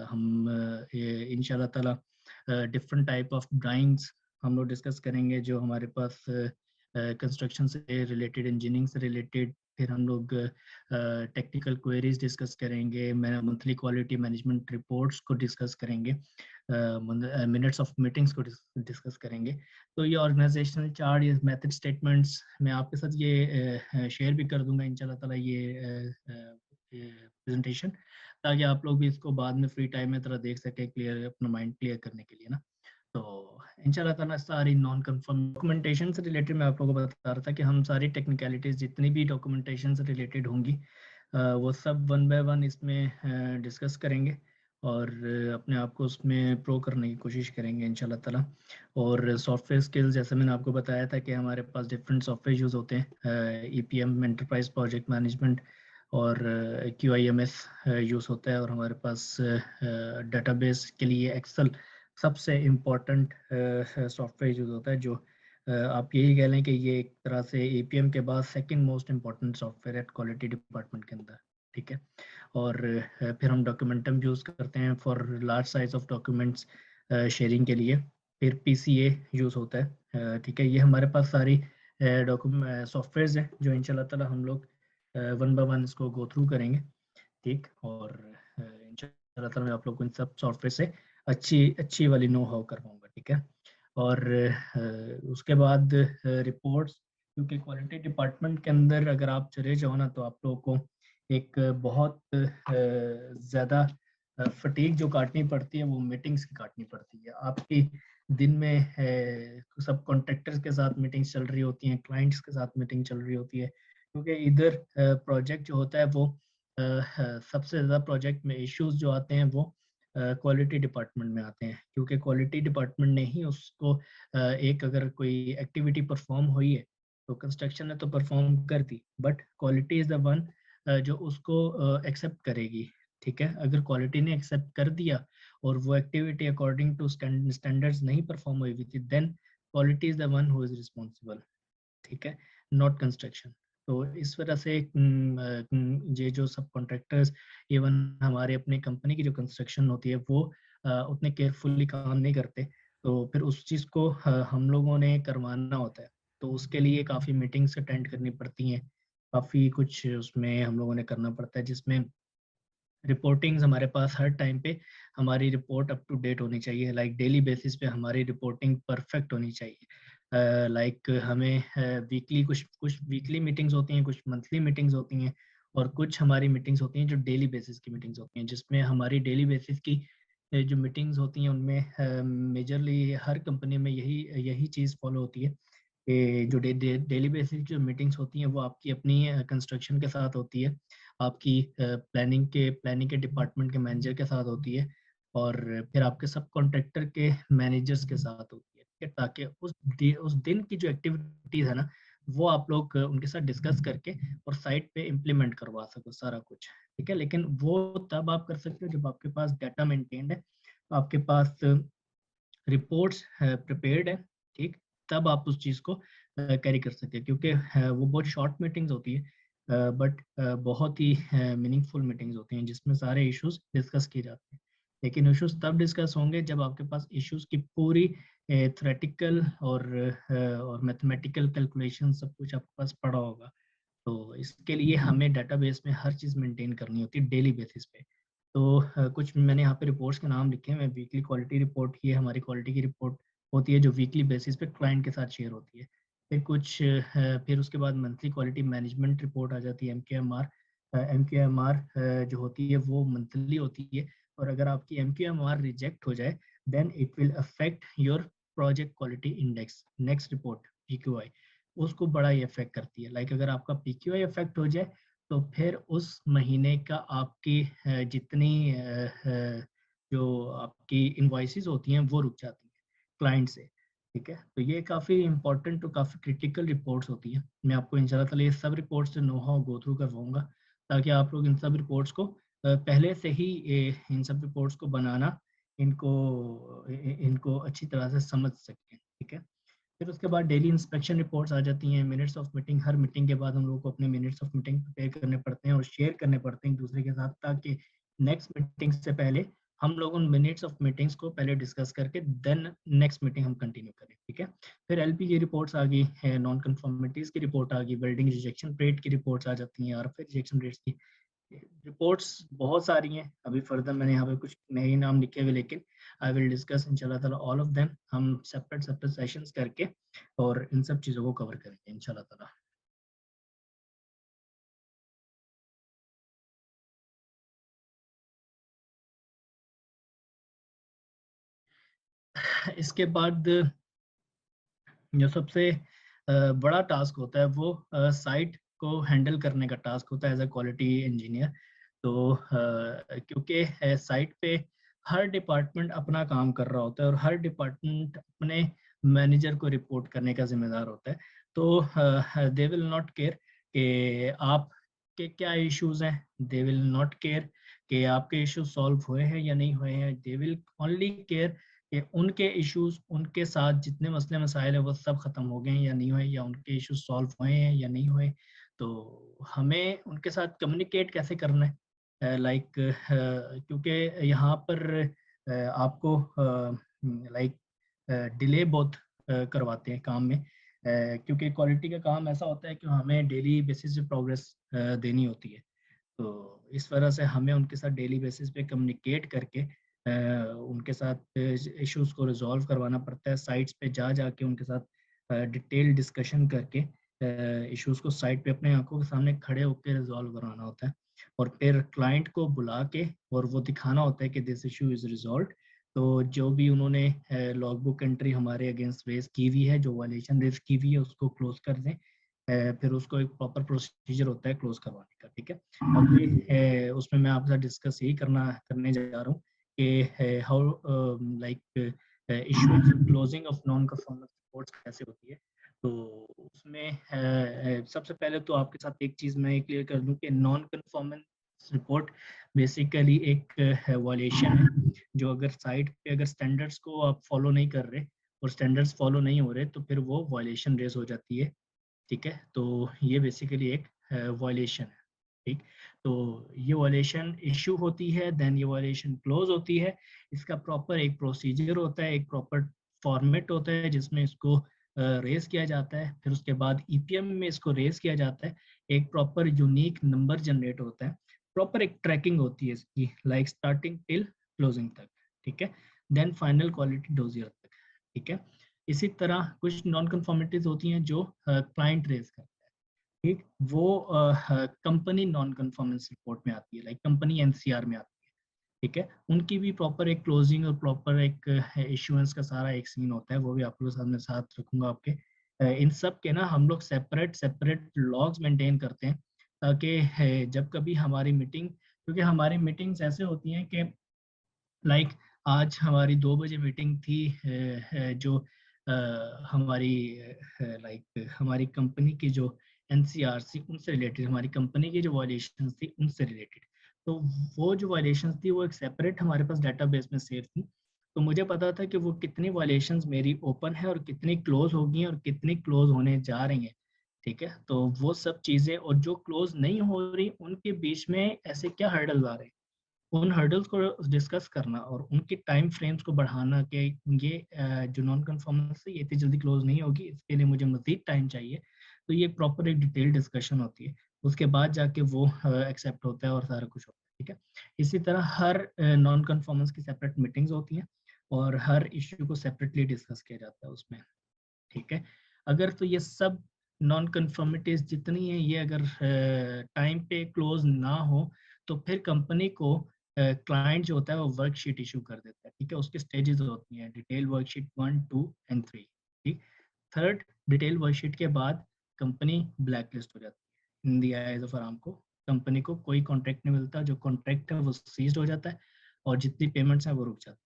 हम ये इंशाल्लाह ताला डिफरेंट टाइप ऑफ ड्राइंग्स हम लोग डिस्कस करेंगे जो हमारे पास कंस्ट्रक्शन से रिलेटेड, इंजीनियरिंग से रिलेटेड। फिर हम लोग टेक्निकल क्वेरीज डिस्कस करेंगे, मंथली क्वालिटी मैनेजमेंट रिपोर्ट्स को डिस्कस करेंगे, मिनट्स ऑफ मीटिंग्स को डिस्कस करेंगे। तो ये ऑर्गेनाइजेशनल चार्ट, ये मेथड स्टेटमेंट्स मैं आपके साथ ये शेयर भी कर दूंगा इंशाल्लाह ताला, ये प्रेजेंटेशन, ताकि आप लोग भी इसको बाद में फ्री टाइम में तरह देख सके, क्लियर अपना माइंड क्लियर करने के लिए ना। तो इंशाल्लाह ताला सारी नॉन कंफर्म डॉक्यूमेंटेशन से रिलेटेड मैं आप लोगों को बता रहा था कि हम सारी टेक्निकलिटीज जितनी भी डॉक्यूमेंटेशन से रिलेटेड होंगी, वो सब वन बाय वन इसमें डिस्कस करेंगे, और अपने आप को उसमें प्रो करने की कोशिश करेंगे इंशाल्लाह ताला। और सॉफ्टवेयर स्किल्स, जैसे मैंने आपको बताया था कि हमारे पास डिफरेंट सॉफ्टवेयर यूज़ होते हैं, EPM एंटरप्राइज प्रोजेक्ट मैनेजमेंट, और QIMS यूज़ होता है, और हमारे पास डेटाबेस के लिए एक्सेल सबसे इम्पोर्टेंट सॉफ्टवेयर यूज़ होता है, जो आप यही कह लें कि ये एक तरह से APM के बाद सेकंड मोस्ट इम्पोर्टेंट सॉफ्टवेयर है क्वालिटी डिपार्टमेंट के अंदर। ठीक है, और फिर हम डॉक्यूमेंटम यूज़ करते हैं for large size of documents sharing के लिए। फिर PCA यूज़ होता है। ठीक है, ये हमारे पास सारी डॉक्यूमेंट सॉफ्टवेयर्स हैं जो इंशाल्लाह ताला हम लोग वन बाय वन इसको गो थ्रू करेंगे। ठीक, और इंशाल्लाह ताला मैं आप लोग को इन सब सॉफ्टवेयर से अच्छी अच्छी वाली नो हाउ करवाऊंगा। ठीक है, और उसके बाद रिपोर्ट्स, क्योंकि क्वालिटी डिपार्टमेंट के अंदर अगर आप चले जाओ ना, तो आप लोगों को एक बहुत ज़्यादा फटीक जो काटनी पड़ती है, वो मीटिंग्स की काटनी पड़ती है। आपकी दिन में सब कॉन्ट्रैक्टर्स के साथ मीटिंग्स चल रही होती हैं, क्लाइंट्स के साथ मीटिंग चल रही होती है, क्योंकि इधर प्रोजेक्ट जो होता है वो सबसे ज़्यादा प्रोजेक्ट में इश्यूज जो आते हैं वो क्वालिटी डिपार्टमेंट में आते हैं, क्योंकि क्वालिटी डिपार्टमेंट ने ही उसको एक अगर कोई एक्टिविटी परफॉर्म हुई है तो कंस्ट्रक्शन ने तो परफॉर्म कर दी, but quality is the one जो उसको एक्सेप्ट करेगी। ठीक है, अगर क्वालिटी ने एक्सेप्ट कर दिया और वो एक्टिविटी अकॉर्डिंग टू स्टैंडर्ड्स नहीं परफॉर्म हुई थी, then quality is the one who is responsible. ठीक है, नॉट कंस्ट्रक्शन। तो इस वजह से ये जो सब कॉन्ट्रैक्टर्स, इवन हमारे अपने कंपनी की जो कंस्ट्रक्शन होती है, वो उतने केयरफुली काम नहीं करते, तो फिर उस चीज़ को हम लोगों ने करवाना होता है। तो उसके लिए काफ़ी मीटिंग्स अटेंड करनी पड़ती हैं, काफ़ी कुछ उसमें हम लोगों ने करना पड़ता है, जिसमें रिपोर्टिंग्स हमारे पास हर टाइम पे हमारी रिपोर्ट अप टू डेट होनी चाहिए, लाइक डेली बेसिस पे हमारी रिपोर्टिंग परफेक्ट होनी चाहिए। लाइक हमें वीकली कुछ कुछ वीकली मीटिंग्स होती हैं, कुछ मंथली मीटिंग्स होती हैं, और कुछ हमारी मीटिंग्स होती हैं जो डेली बेसिस की मीटिंग्स होती हैं, जिसमें हमारी डेली बेसिस की जो मीटिंग्स होती हैं उनमें मेजरली हर कंपनी में यही यही चीज़ फॉलो होती है कि जो डेली बेसिस की जो मीटिंग्स होती हैं वो आपकी अपनी कंस्ट्रक्शन के साथ होती है, आपकी प्लानिंग के डिपार्टमेंट के मैनेजर के साथ होती है, और फिर आपके सब कॉन्ट्रैक्टर के मैनेजर्स के साथ होती है। ठीक है, ताकि उस दिन की जो एक्टिविटीज है ना, वो आप लोग उनके साथ डिस्कस करके और साइट पे इम्प्लीमेंट करवा सको सारा कुछ, ठीक है। लेकिन वो तब आप कर सकते हो जब आपके पास डाटा मेंटेन्ड है, आपके पास रिपोर्ट्स प्रिपेयर्ड है, ठीक, तब आप उस चीज़ को कैरी कर सकते हैं, क्योंकि वो बहुत शॉर्ट मीटिंग्स होती है बट बहुत ही मीनिंगफुल मीटिंग्स होती हैं जिसमें सारे इश्यूज डिस्कस किए जाते हैं। लेकिन इश्यूज तब डिस्कस होंगे जब आपके पास इश्यूज की पूरी थ्योरेटिकल और मैथमेटिकल कैलकुलेशन सब कुछ आपके पास पड़ा होगा। तो इसके लिए हमें डेटाबेस में हर चीज़ मेंटेन करनी होती है डेली बेसिस पे। तो कुछ मैंने यहाँ पे रिपोर्ट्स के नाम लिखे हैं। वीकली क्वालिटी रिपोर्ट, ये हमारी क्वालिटी की रिपोर्ट होती है जो वीकली बेसिस पे क्लाइंट के साथ शेयर होती है। फिर कुछ फिर उसके बाद मंथली क्वालिटी मैनेजमेंट रिपोर्ट आ जाती है, एमक्यूएमआर। एमक्यूएमआर जो होती है वो मंथली होती है, और अगर आपकी एमक्यूएमआर रिजेक्ट हो जाए then it will affect your project quality index, next report PQI, उसको बड़ा ही इफेक्ट करती है। लाइक अगर आपका पीक्यूआई इफेक्ट हो जाए तो फिर उस महीने का आपकी जितनी जो आपकी इनवॉइसेस होती हैं वो रुक जाती हैं क्लाइंट से, ठीक है। तो ये काफ़ी इंपॉर्टेंट और काफ़ी क्रिटिकल रिपोर्ट्स होती हैं। मैं आपको इंशाल्लाह ताला ये सब रिपोर्ट्स से नो हाउ गो थ्रू करवाऊंगा, ताकि आप लोग इन सब रिपोर्ट्स को पहले से ही इन सब रिपोर्ट्स को बनाना, इनको इनको अच्छी तरह से समझ सकें, ठीक है। फिर उसके बाद डेली इंस्पेक्शन रिपोर्ट्स आ जाती हैं, minutes of meeting. Her meeting के बाद हम लोगों को अपने मिनट्स ऑफ मीटिंग प्रिपेयर करने पड़ते हैं और शेयर करने पड़ते हैं एक दूसरे के साथ, ताकि नेक्स्ट मीटिंग से पहले हम लोग उन मिनट्स ऑफ मीटिंग्स को पहले डिस्कस करके देन नेक्स्ट मीटिंग हम कंटिन्यू करें, ठीक है। फिर एलपी की रिपोर्ट्स आ गई है, नॉन कन्फॉर्मिटीज़ की रिपोर्ट आ गई, वेल्डिंग रिजेक्शन रेट की रिपोर्ट्स आ जाती हैं, और फिर रिजेक्शन रेट्स की रिपोर्ट्स बहुत सारी हैं। अभी फर्दर मैंने यहाँ पे कुछ नए नाम लिखे हुए, लेकिन आई विल डिस्कस इंशाल्लाह ताला ऑल ऑफ देम। हम सेपरेट सेपरेट सेशंस करके और इन सब चीज़ों को कवर करेंगे इंशाल्लाह ताला। इसके बाद जो सबसे बड़ा टास्क होता है वो साइट को हैंडल करने का टास्क होता है एज अ क्वालिटी इंजीनियर। तो क्योंकि साइट पे हर डिपार्टमेंट अपना काम कर रहा होता है और हर डिपार्टमेंट अपने मैनेजर को रिपोर्ट करने का जिम्मेदार होता है। तो दे विल नॉट केयर कि आपके क्या इश्यूज हैं, दे विल नॉट केयर कि आपके इश्यूज सॉल्व हुए हैं या नहीं हुए हैं, दे विल ओनली केयर कि उनके इश्यूज, उनके साथ जितने मसले मसाइल है वो सब खत्म हो गए हैं या नहीं हुए, या उनके इश्यूज सॉल्व हुए हैं या नहीं हुए। तो हमें उनके साथ कम्युनिकेट कैसे करना है, लाइक क्योंकि यहाँ पर आपको लाइक डिले बहुत करवाते हैं काम में, क्योंकि क्वालिटी का काम ऐसा होता है कि हमें डेली बेसिस पे प्रोग्रेस देनी होती है। तो इस वजह से हमें उनके साथ डेली बेसिस पे कम्युनिकेट करके उनके साथ इश्यूज को रिजॉल्व करवाना पड़ता है। साइट्स पे जा जाके उनके साथ डिटेल डिस्कशन करके इश्यूज को साइट पे अपने आंखों के सामने खड़े होकर रिजॉल्व करवाना होता है, और फिर क्लाइंट को बुला के और वो दिखाना होता है कि दिस इशू इज रिजॉल्व। तो जो भी उन्होंने लॉग बुक एंट्री हमारे अगेंस्ट रेज की हुई है, जो वायलेशन रेज की हुई है, उसको क्लोज कर दें। फिर उसको एक प्रॉपर प्रोसीजर होता है क्लोज करवाने का, ठीक है। अभी उसमें मैं आपके साथ डिस्कस यही करने जा रहा हूँ कि how like issuing closing of non performance reports कैसे होती है। तो उसमें सबसे पहले तो आपके साथ एक चीज़ मैं क्लियर कर दूं कि नॉन कन्फॉर्मेंस रिपोर्ट बेसिकली एक वायलेशन है, जो अगर साइट पे अगर स्टैंडर्ड्स को आप फॉलो नहीं कर रहे और स्टैंडर्ड्स फॉलो नहीं हो रहे तो फिर वो वायलेशन रेज हो जाती है, ठीक है। तो ये बेसिकली एक वायलेशन है, ठीक। तो ये वायलेशन इशू होती है, देन ये वायलेशन क्लोज होती है। इसका प्रॉपर एक प्रोसीजर होता है, एक प्रॉपर फॉर्मेट होता है जिसमें इसको रेस किया जाता है। फिर उसके बाद ईपीएम में इसको रेस किया जाता है, एक प्रॉपर यूनिक नंबर जनरेट होता है, प्रॉपर एक ट्रैकिंग होती है इसकी, लाइक स्टार्टिंग टिल क्लोजिंग तक, ठीक है। देन फाइनल क्वालिटी डोजियर तक, ठीक है। इसी तरह कुछ नॉन कन्फॉर्मिटीज होती हैं जो क्लाइंट रेज करता है, ठीक, वो कंपनी नॉन कन्फॉर्मेंस रिपोर्ट में आती है, लाइक कंपनी एनसीआर में आती है, ठीक है। उनकी भी प्रॉपर एक क्लोजिंग और प्रॉपर एक इश्योरेंस का सारा एक सीन होता है, वो भी आप लोगों के सामने साथ रखूंगा आपके। इन सब के ना हम लोग सेपरेट सेपरेट लॉग्स मेंटेन करते हैं, ताकि जब कभी हमारी मीटिंग, क्योंकि हमारी मीटिंग्स ऐसे होती हैं कि लाइक आज हमारी 2 बजे मीटिंग थी जो हमारी हमारी कंपनी की जो एनसीआरसी उनसे रिलेटेड, हमारी कंपनी की जो वायलेशंस थी उनसे रिलेटेड। तो वो जो वायलेशंस थी वो एक सेपरेट हमारे पास डेटाबेस में सेव थी। तो मुझे पता था कि वो कितनी वायलेशंस मेरी ओपन है और कितनी क्लोज होगी और कितनी क्लोज होने जा रही हैं। ठीक है, तो वो सब चीज़ें और जो क्लोज नहीं हो रही उनके बीच में ऐसे क्या हर्डल्स आ रहे हैं, उन हर्डल्स को डिस्कस करना और उनके टाइम फ्रेम्स को बढ़ाना कि ये जो नॉन कन्फर्मेंस है ये इतनी जल्दी क्लोज नहीं होगी, इसके लिए मुझे मज़ीद टाइम चाहिए। तो ये प्रॉपर एक डिटेल डिस्कशन होती है, उसके बाद जाके वो एक्सेप्ट होता है और सारा कुछ होता है। ठीक है, इसी तरह हर नॉन कन्फर्मेंस की सेपरेट मीटिंग्स होती हैं और हर इश्यू को सेपरेटली डिस्कस किया जाता है उसमें। ठीक है, अगर तो ये सब नॉन कन्फर्मिटीज जितनी है ये अगर टाइम पे क्लोज ना हो तो फिर कंपनी को क्लाइंट जो होता है वो वर्कशीट इशू कर देता है। ठीक है, उसकी स्टेजेस होती हैं, डिटेल वर्कशीट 1, 2 एंड 3। ठीक, थर्ड डिटेल वर्कशीट के बाद कंपनी ब्लैक लिस्ट हो जाती है in the eyes of Aramco. Company को कोई कॉन्ट्रैक्ट नहीं मिलता, जो कॉन्ट्रैक्ट है वो सीज्ड हो जाता है और जितनी पेमेंट्स हैं वो रुक जाती है।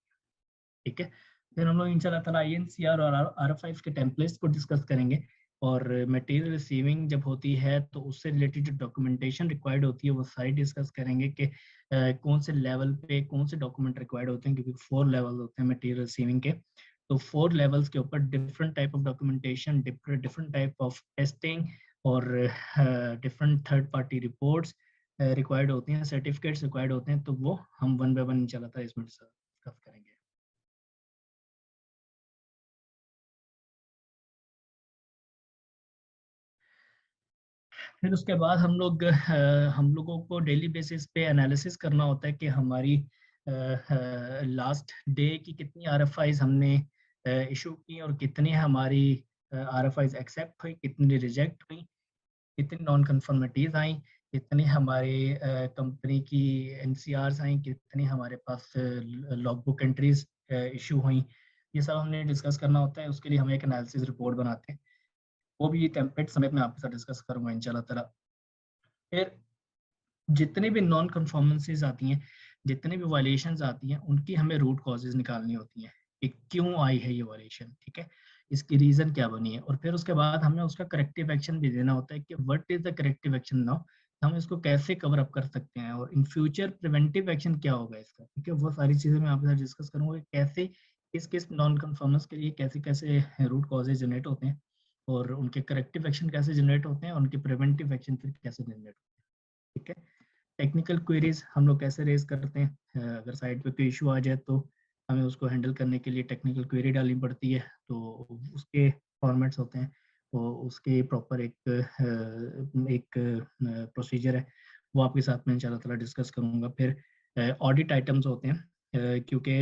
ठीक है, फिर हम लोग इंशाल्लाह ताला INCR और RFIs के टेम्पलेट्स को डिस्कस करेंगे और मटेरियल रिसीविंग जब होती है तो उससे रिलेटेड जो डॉक्यूमेंटेशन रिक्वायर्ड होती है वो सारी डिस्कस करेंगे कि कौन से लेवल पे कौन से डॉक्यूमेंट रिक्वायर्ड होते हैं, क्योंकि 4 लेवल होते हैं मटेरियल रिसीविंग के। तो 4 लेवल्स के ऊपर different type of documentation, different type of testing और different third party reports required होती हैं, सर्टिफिकेट्स रिक्वायर्ड होते हैं। तो वो हम वन बाय वन इंशाल्लाह ताला इसमें डिस्कस करेंगे। फिर उसके बाद हम लोगों को डेली बेसिस पे एनालिसिस करना होता है कि हमारी लास्ट डे की कितनी RFIs हमने इशू की और कितनी हमारी RFIs एक्सेप्ट हुई, कितनी रिजेक्ट हुई, कितनी नॉन कन्फर्मिटीज आई, कितनी हमारे कंपनी की NCRs आई, कितनी हमारे पास लॉग बुक एंट्रीज इशू हुई। ये सब हमने डिस्कस करना होता है, उसके लिए हम एक एनालिसिस रिपोर्ट बनाते हैं। वो भी टेम्पलेट समेत मैं आपके साथ डिस्कस करूंगा इंशाल्लाह ताला। फिर जितने भी नॉन कन्फॉर्मेंसेज आती हैं, जितने भी वायलेशंस आती हैं, उनकी हमें रूट कॉजेज निकालनी होती हैं कि क्यों आई है ये वायलेशन। ठीक है, इसकी रीज़न क्या बनी है और फिर उसके बाद हमें उसका करेक्टिव एक्शन भी देना होता है कि what is the corrective action now, हम इसको कैसे कवर अप कर सकते हैं और इन फ्यूचर प्रिवेंटिव एक्शन क्या होगा इसका। ठीक है, वो सारी चीज़ें मैं आपके साथ डिस्कस करूँगा कि कैसे किस किस नॉन कन्फर्मेंस के लिए कैसे कैसे रूट कॉजेज जनरेट होते हैं और उनके करेक्टिव एक्शन कैसे जनरेट होते हैं और उनके प्रिवेंटिव एक्शन फिर कैसे जनरेट होते हैं। ठीक है, टेक्निकल क्वेरीज हम लोग कैसे रेज करते हैं, अगर साइट पे कोई इशू आ जाए तो हमें उसको हैंडल करने के लिए टेक्निकल क्वेरी डालनी पड़ती है। तो उसके फॉर्मेट्स होते हैं, तो उसके प्रॉपर एक प्रोसीजर है, वो आपके साथ में इंशाल्लाह ताला डिस्कस करूँगा। फिर ऑडिट आइटम्स होते हैं, क्योंकि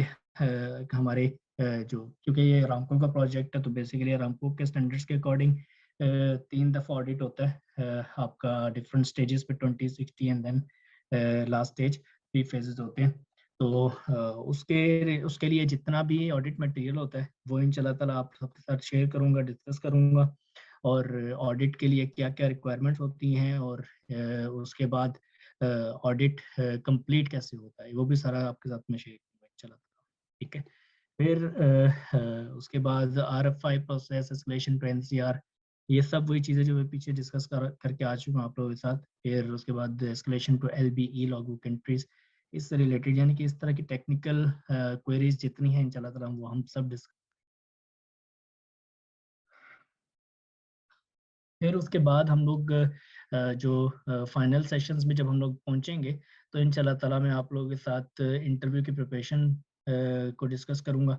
हमारे क्योंकि ये रामको का प्रोजेक्ट है तो बेसिकली रामको के स्टैंडर्ड्स के अकॉर्डिंग 3 दफ़ा ऑडिट होता है आपका डिफरेंट स्टेजेस पे, 20, 60 and then last stage, 3 phases होते हैं। तो उसके उसके लिए जितना भी ऑडिट मटेरियल होता है वो इंशाल्लाह ताला आप सबके साथ शेयर करूँगा, डिस्कस करूँगा और ऑडिट के लिए क्या-क्या रिक्वायरमेंट्स होती हैं और उसके बाद ऑडिट कंप्लीट कैसे होता है, वो भी सारा आपके साथ में शेयर करूँगा इंशाल्लाह ताला। ठीक है, फिर उसके बाद RFI process, escalation to NCR, ये सब वही चीज़ें जो मैं पीछे डिस्कस करके आ चुका हूँ आप लोगों के साथ। फिर उसके बाद escalation to LBE, log book entries, इससे रिलेटेड यानी कि इस तरह की टेक्निकल क्वेरीज जितनी हैं इंशाल्लाह ताला वो हम सब डिस्कस। फिर उसके बाद हम लोग जो फाइनल सेशंस में जब हम लोग पहुंचेंगे तो इंशाल्लाह ताला मैं आप लोगों के साथ इंटरव्यू की प्रिपरेशन को डिस्कस करूंगा।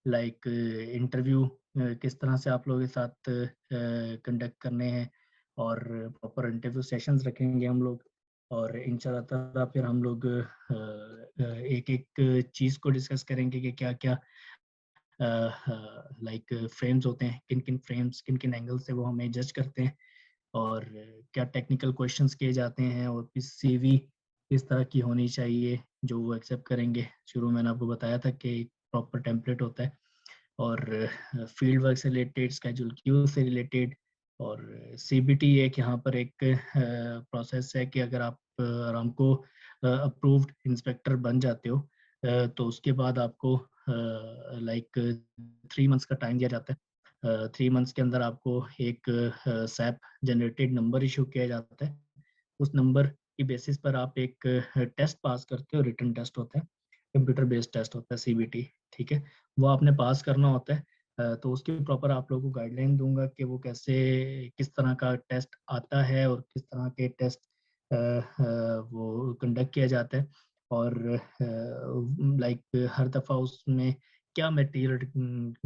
लाइक इंटरव्यू किस तरह से आप लोगों के साथ कंडक्ट करने हैं और प्रॉपर इंटरव्यू सेशंस रखेंगे हम लोग। और इंशाल्लाह ताला फिर हम लोग एक एक चीज़ को डिस्कस करेंगे कि क्या क्या लाइक फ्रेम्स होते हैं, किन किन फ्रेम्स किन किन एंगल से वो हमें जज करते हैं और क्या टेक्निकल क्वेश्चंस किए जाते हैं और फिर CV किस तरह की होनी चाहिए जो वो एक्सेप्ट करेंगे। शुरू में मैंने आपको बताया था कि एक प्रॉपर टेम्पलेट होता है और फील्ड वर्क से रिलेटेड, स्केड्यूल क्यू से रिलेटेड और CBT एक यहाँ पर एक प्रोसेस है कि अगर आप आरामको अप्रूव्ड इंस्पेक्टर बन जाते हो तो उसके बाद आपको लाइक 3 मंथ्स का टाइम दिया जाता है 3 मंथ्स के अंदर आपको एक सैप जनरेटेड नंबर इशू किया जाता है। उस नंबर की बेसिस पर आप एक टेस्ट पास करते हो, रिटन टेस्ट होता है, कंप्यूटर बेस्ड टेस्ट होता है, सीबीटी, ठीक है। वो आपने पास करना होता है। तो उसकी प्रॉपर आप लोगों को गाइडलाइन दूंगा कि वो कैसे, किस तरह का टेस्ट आता है और किस तरह के टेस्ट वो कंडक्ट किया जाता है, और लाइक हर दफ़ा उसमें क्या मटेरियल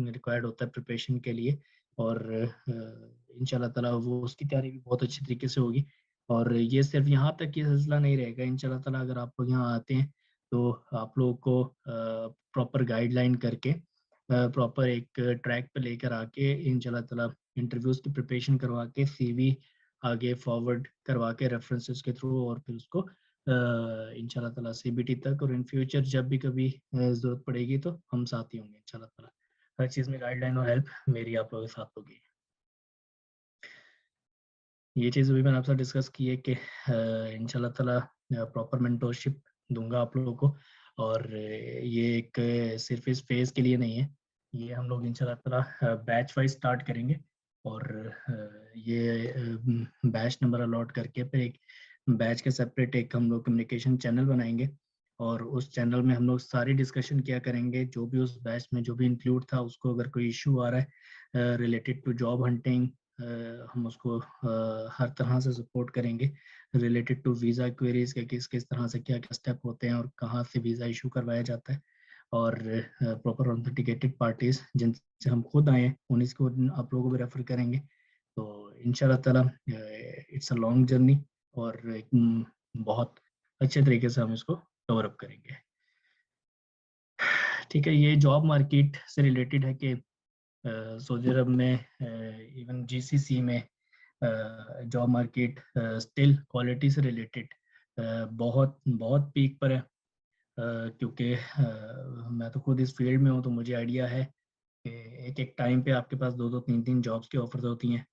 रिक्वायर्ड होता है प्रिपरेशन के लिए, और इंशाल्लाह ताला वो उसकी तैयारी भी बहुत अच्छी तरीके से होगी। और ये सिर्फ यहाँ तक ये सिलसिला नहीं रहेगा, इंशाल्लाह ताला अगर आप लोग यहाँ आते हैं तो आप लोगों को प्रॉपर गाइडलाइन करके प्रॉपर एक ट्रैक पे लेकर आके इंशाल्लाह ताला इंटरव्यूज़ की प्रिपरेशन करवा के सीवी आगे फॉरवर्ड करवा के रेफरेंसेस के थ्रू, और फिर उसको इंशाल्लाह ताला सीबीटी तक, और इन फ्यूचर जब भी कभी ज़रूरत पड़ेगी तो हम साथ ही होंगे इंशाल्लाह ताला। हर चीज़ में गाइडलाइन और हेल्प मेरी आप लोगों के साथ होगी। ये चीज़ अभी मैंने आपसे डिस्कस की है कि इंशाल्लाह ताला प्रॉपर मेंटोरशिप दूंगा आप लोगों को, और ये एक सिर्फ इस फेज़ के लिए नहीं है, ये हम लोग इंशाल्लाह ताला बैच वाइज स्टार्ट करेंगे, और ये बैच नंबर अलॉट करके फिर एक बैच के सेपरेट एक हम लोग कम्युनिकेशन चैनल बनाएंगे, और उस चैनल में हम लोग सारी डिस्कशन किया करेंगे, जो भी उस बैच में जो भी इंक्लूड था उसको अगर कोई इशू आ रहा है रिलेटेड टू जॉब हंटिंग, हम उसको हर तरह से सपोर्ट करेंगे, रिलेटेड टू वीज़ा क्वेरीज के किस किस तरह से क्या क्या स्टेप होते हैं और कहाँ से वीज़ा इशू करवाया जाता है, और प्रॉपर ऑथेंटिकेटेड पार्टीज जिनसे हम खुद आए हैं उन्हीं को आप लोगों को भी रेफर करेंगे। तो इंशाल्लाह ताला इट्स अ लॉन्ग जर्नी, और एक बहुत अच्छे तरीके से हम इसको कवर अप करेंगे। ठीक है, ये जॉब मार्केट से रिलेटेड है कि सऊदी अरब में इवन जीसीसी में जॉब मार्केट स्टिल क्वालिटी से रिलेटेड बहुत बहुत पीक पर है, क्योंकि मैं तो खुद इस फील्ड में हूँ तो मुझे आइडिया है कि एक एक टाइम पे आपके पास दो दो तीन तीन जॉब्स की ऑफर्स होती हैं।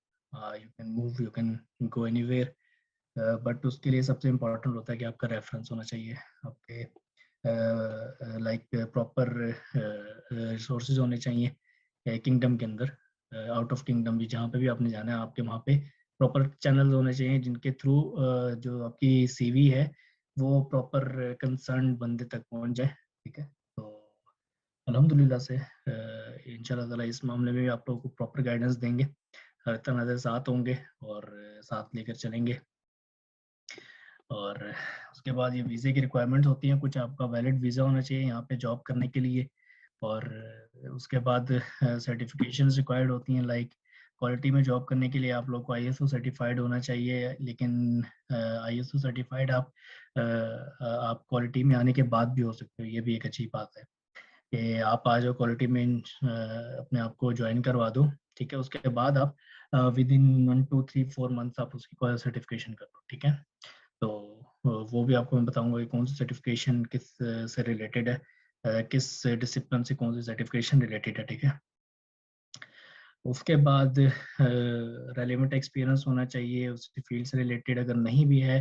You can move, you can go anywhere, but उसके लिए सबसे इम्पोर्टेंट होता है कि आपका रेफरेंस होना चाहिए, आपके लाइक प्रॉपर रिसोर्सेज होने चाहिए किंगडम के अंदर, आउट ऑफ किंगडम भी जहाँ पे भी आपने जाना है आपके वहाँ पे प्रॉपर चैनल होने चाहिए जिनके थ्रू जो आपकी सीवी है वो प्रॉपर कंसर्न बंदे तक पहुँच जाए। ठीक है, तो अल्हम्दुलिल्लाह से इंशाल्लाह ताला इस मामले में भी आप लोगों को प्रॉपर गाइडेंस देंगे, हर तरह से साथ होंगे और साथ लेकर चलेंगे। और उसके बाद ये वीज़े की रिक्वायरमेंट्स होती हैं, कुछ आपका वैलिड वीज़ा होना चाहिए यहाँ पे जॉब करने के लिए, और उसके बाद सर्टिफिकेशंस रिक्वायर्ड होती हैं, लाइक क्वालिटी में जॉब करने के लिए आप लोग को आईएसओ सर्टिफाइड होना चाहिए, लेकिन आईएसओ सर्टिफाइड आप क्वालिटी में आने के बाद भी हो सकते हो, ये भी एक अच्छी बात है कि आप आ जाओ क्वालिटी में अपने आप को ज्वाइन करवा दो। ठीक है, उसके बाद आप विद इन 1 2 3 4 मंथ्स आप उसकी सर्टिफिकेशन कर दो। ठीक है, तो वो भी आपको मैं बताऊंगा कि कौन सी सर्टिफिकेशन किस से रिलेटेड है, किस डिसिप्लिन से कौन सी सर्टिफिकेशन रिलेटेड है। ठीक है, उसके बाद रेलेवेंट एक्सपीरियंस होना चाहिए उस फील्ड से रिलेटेड, अगर नहीं भी है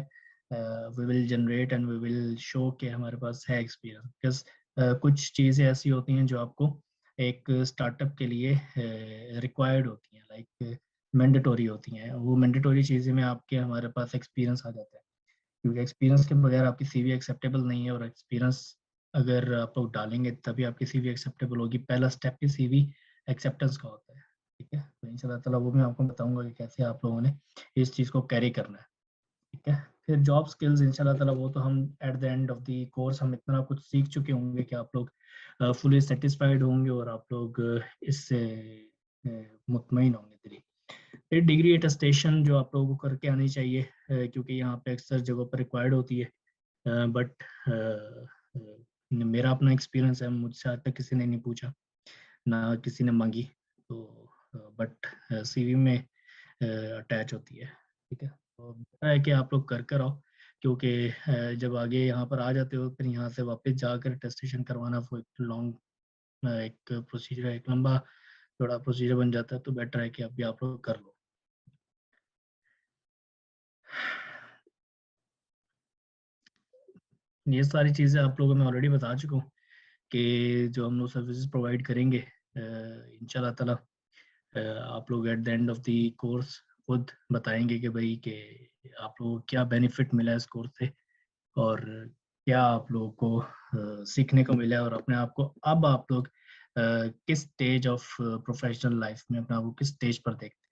we will generate and we will show कि हमारे पास है एक्सपीरियंस, बिकॉज कुछ चीज़ें ऐसी होती हैं जो आपको एक स्टार्टअप के लिए रिक्वायर्ड होती हैं, लाइक मैंडेटोरी होती हैं, वो मैंडेटोरी चीज़ें में आपके हमारे पास एक्सपीरियंस आ जाता है, क्योंकि एक्सपीरियंस के बगैर आपकी सीवी एक्सेप्टेबल नहीं है, और एक्सपीरियंस अगर आप लोग डालेंगे तभी आपकी सीवी एक्सेप्टेबल होगी, पहला स्टेप ही सीवी एक्सेप्टेंस का होता है। ठीक है, तो इंशाल्लाह ताला वो मैं आपको बताऊंगा कि कैसे आप लोगों ने इस चीज़ को कैरी करना है। ठीक है, फिर जॉब स्किल्स इंशाल्लाह ताला वो तो हम at the end of the course हम इतना कुछ सीख चुके होंगे कि आप लोग फुली सेटिस्फाइड होंगे और आप लोग इससे मुतमईन होंगे। फिर डिग्री अटेस्टेशन जो आप लोगों को करके आनी चाहिए, क्योंकि यहाँ पे अक्सर जगहों पर रिक्वायर्ड होती है, बट मेरा अपना एक्सपीरियंस है, मुझसे आज तक किसी ने नहीं पूछा, ना किसी ने मांगी, तो बट सीवी में अटैच होती है। ठीक है, तो बेटर है कि आप लोग कर कर आओ, क्योंकि जब आगे यहाँ पर आ जाते हो फिर यहाँ से वापस जाकर अटेस्टेशन करवाना वो एक लॉन्ग एक प्रोसीजर है, एक लंबा थोड़ा प्रोसीजर बन जाता है, तो बेटर है कि अभी आप लोग कर लो। ये सारी चीज़ें आप लोगों को मैं ऑलरेडी बता चुका हूँ कि जो हम लोग सर्विसेज प्रोवाइड करेंगे इंशाल्लाह ताला आप लोग at the end of the course खुद बताएंगे कि भाई कि आप लोगों को क्या बेनिफिट मिला इस कोर्स से और क्या आप लोगों को सीखने को मिला और अपने आप को अब आप लोग किस स्टेज ऑफ प्रोफेशनल लाइफ में अपने आप को किस स्टेज पर देखते हैं।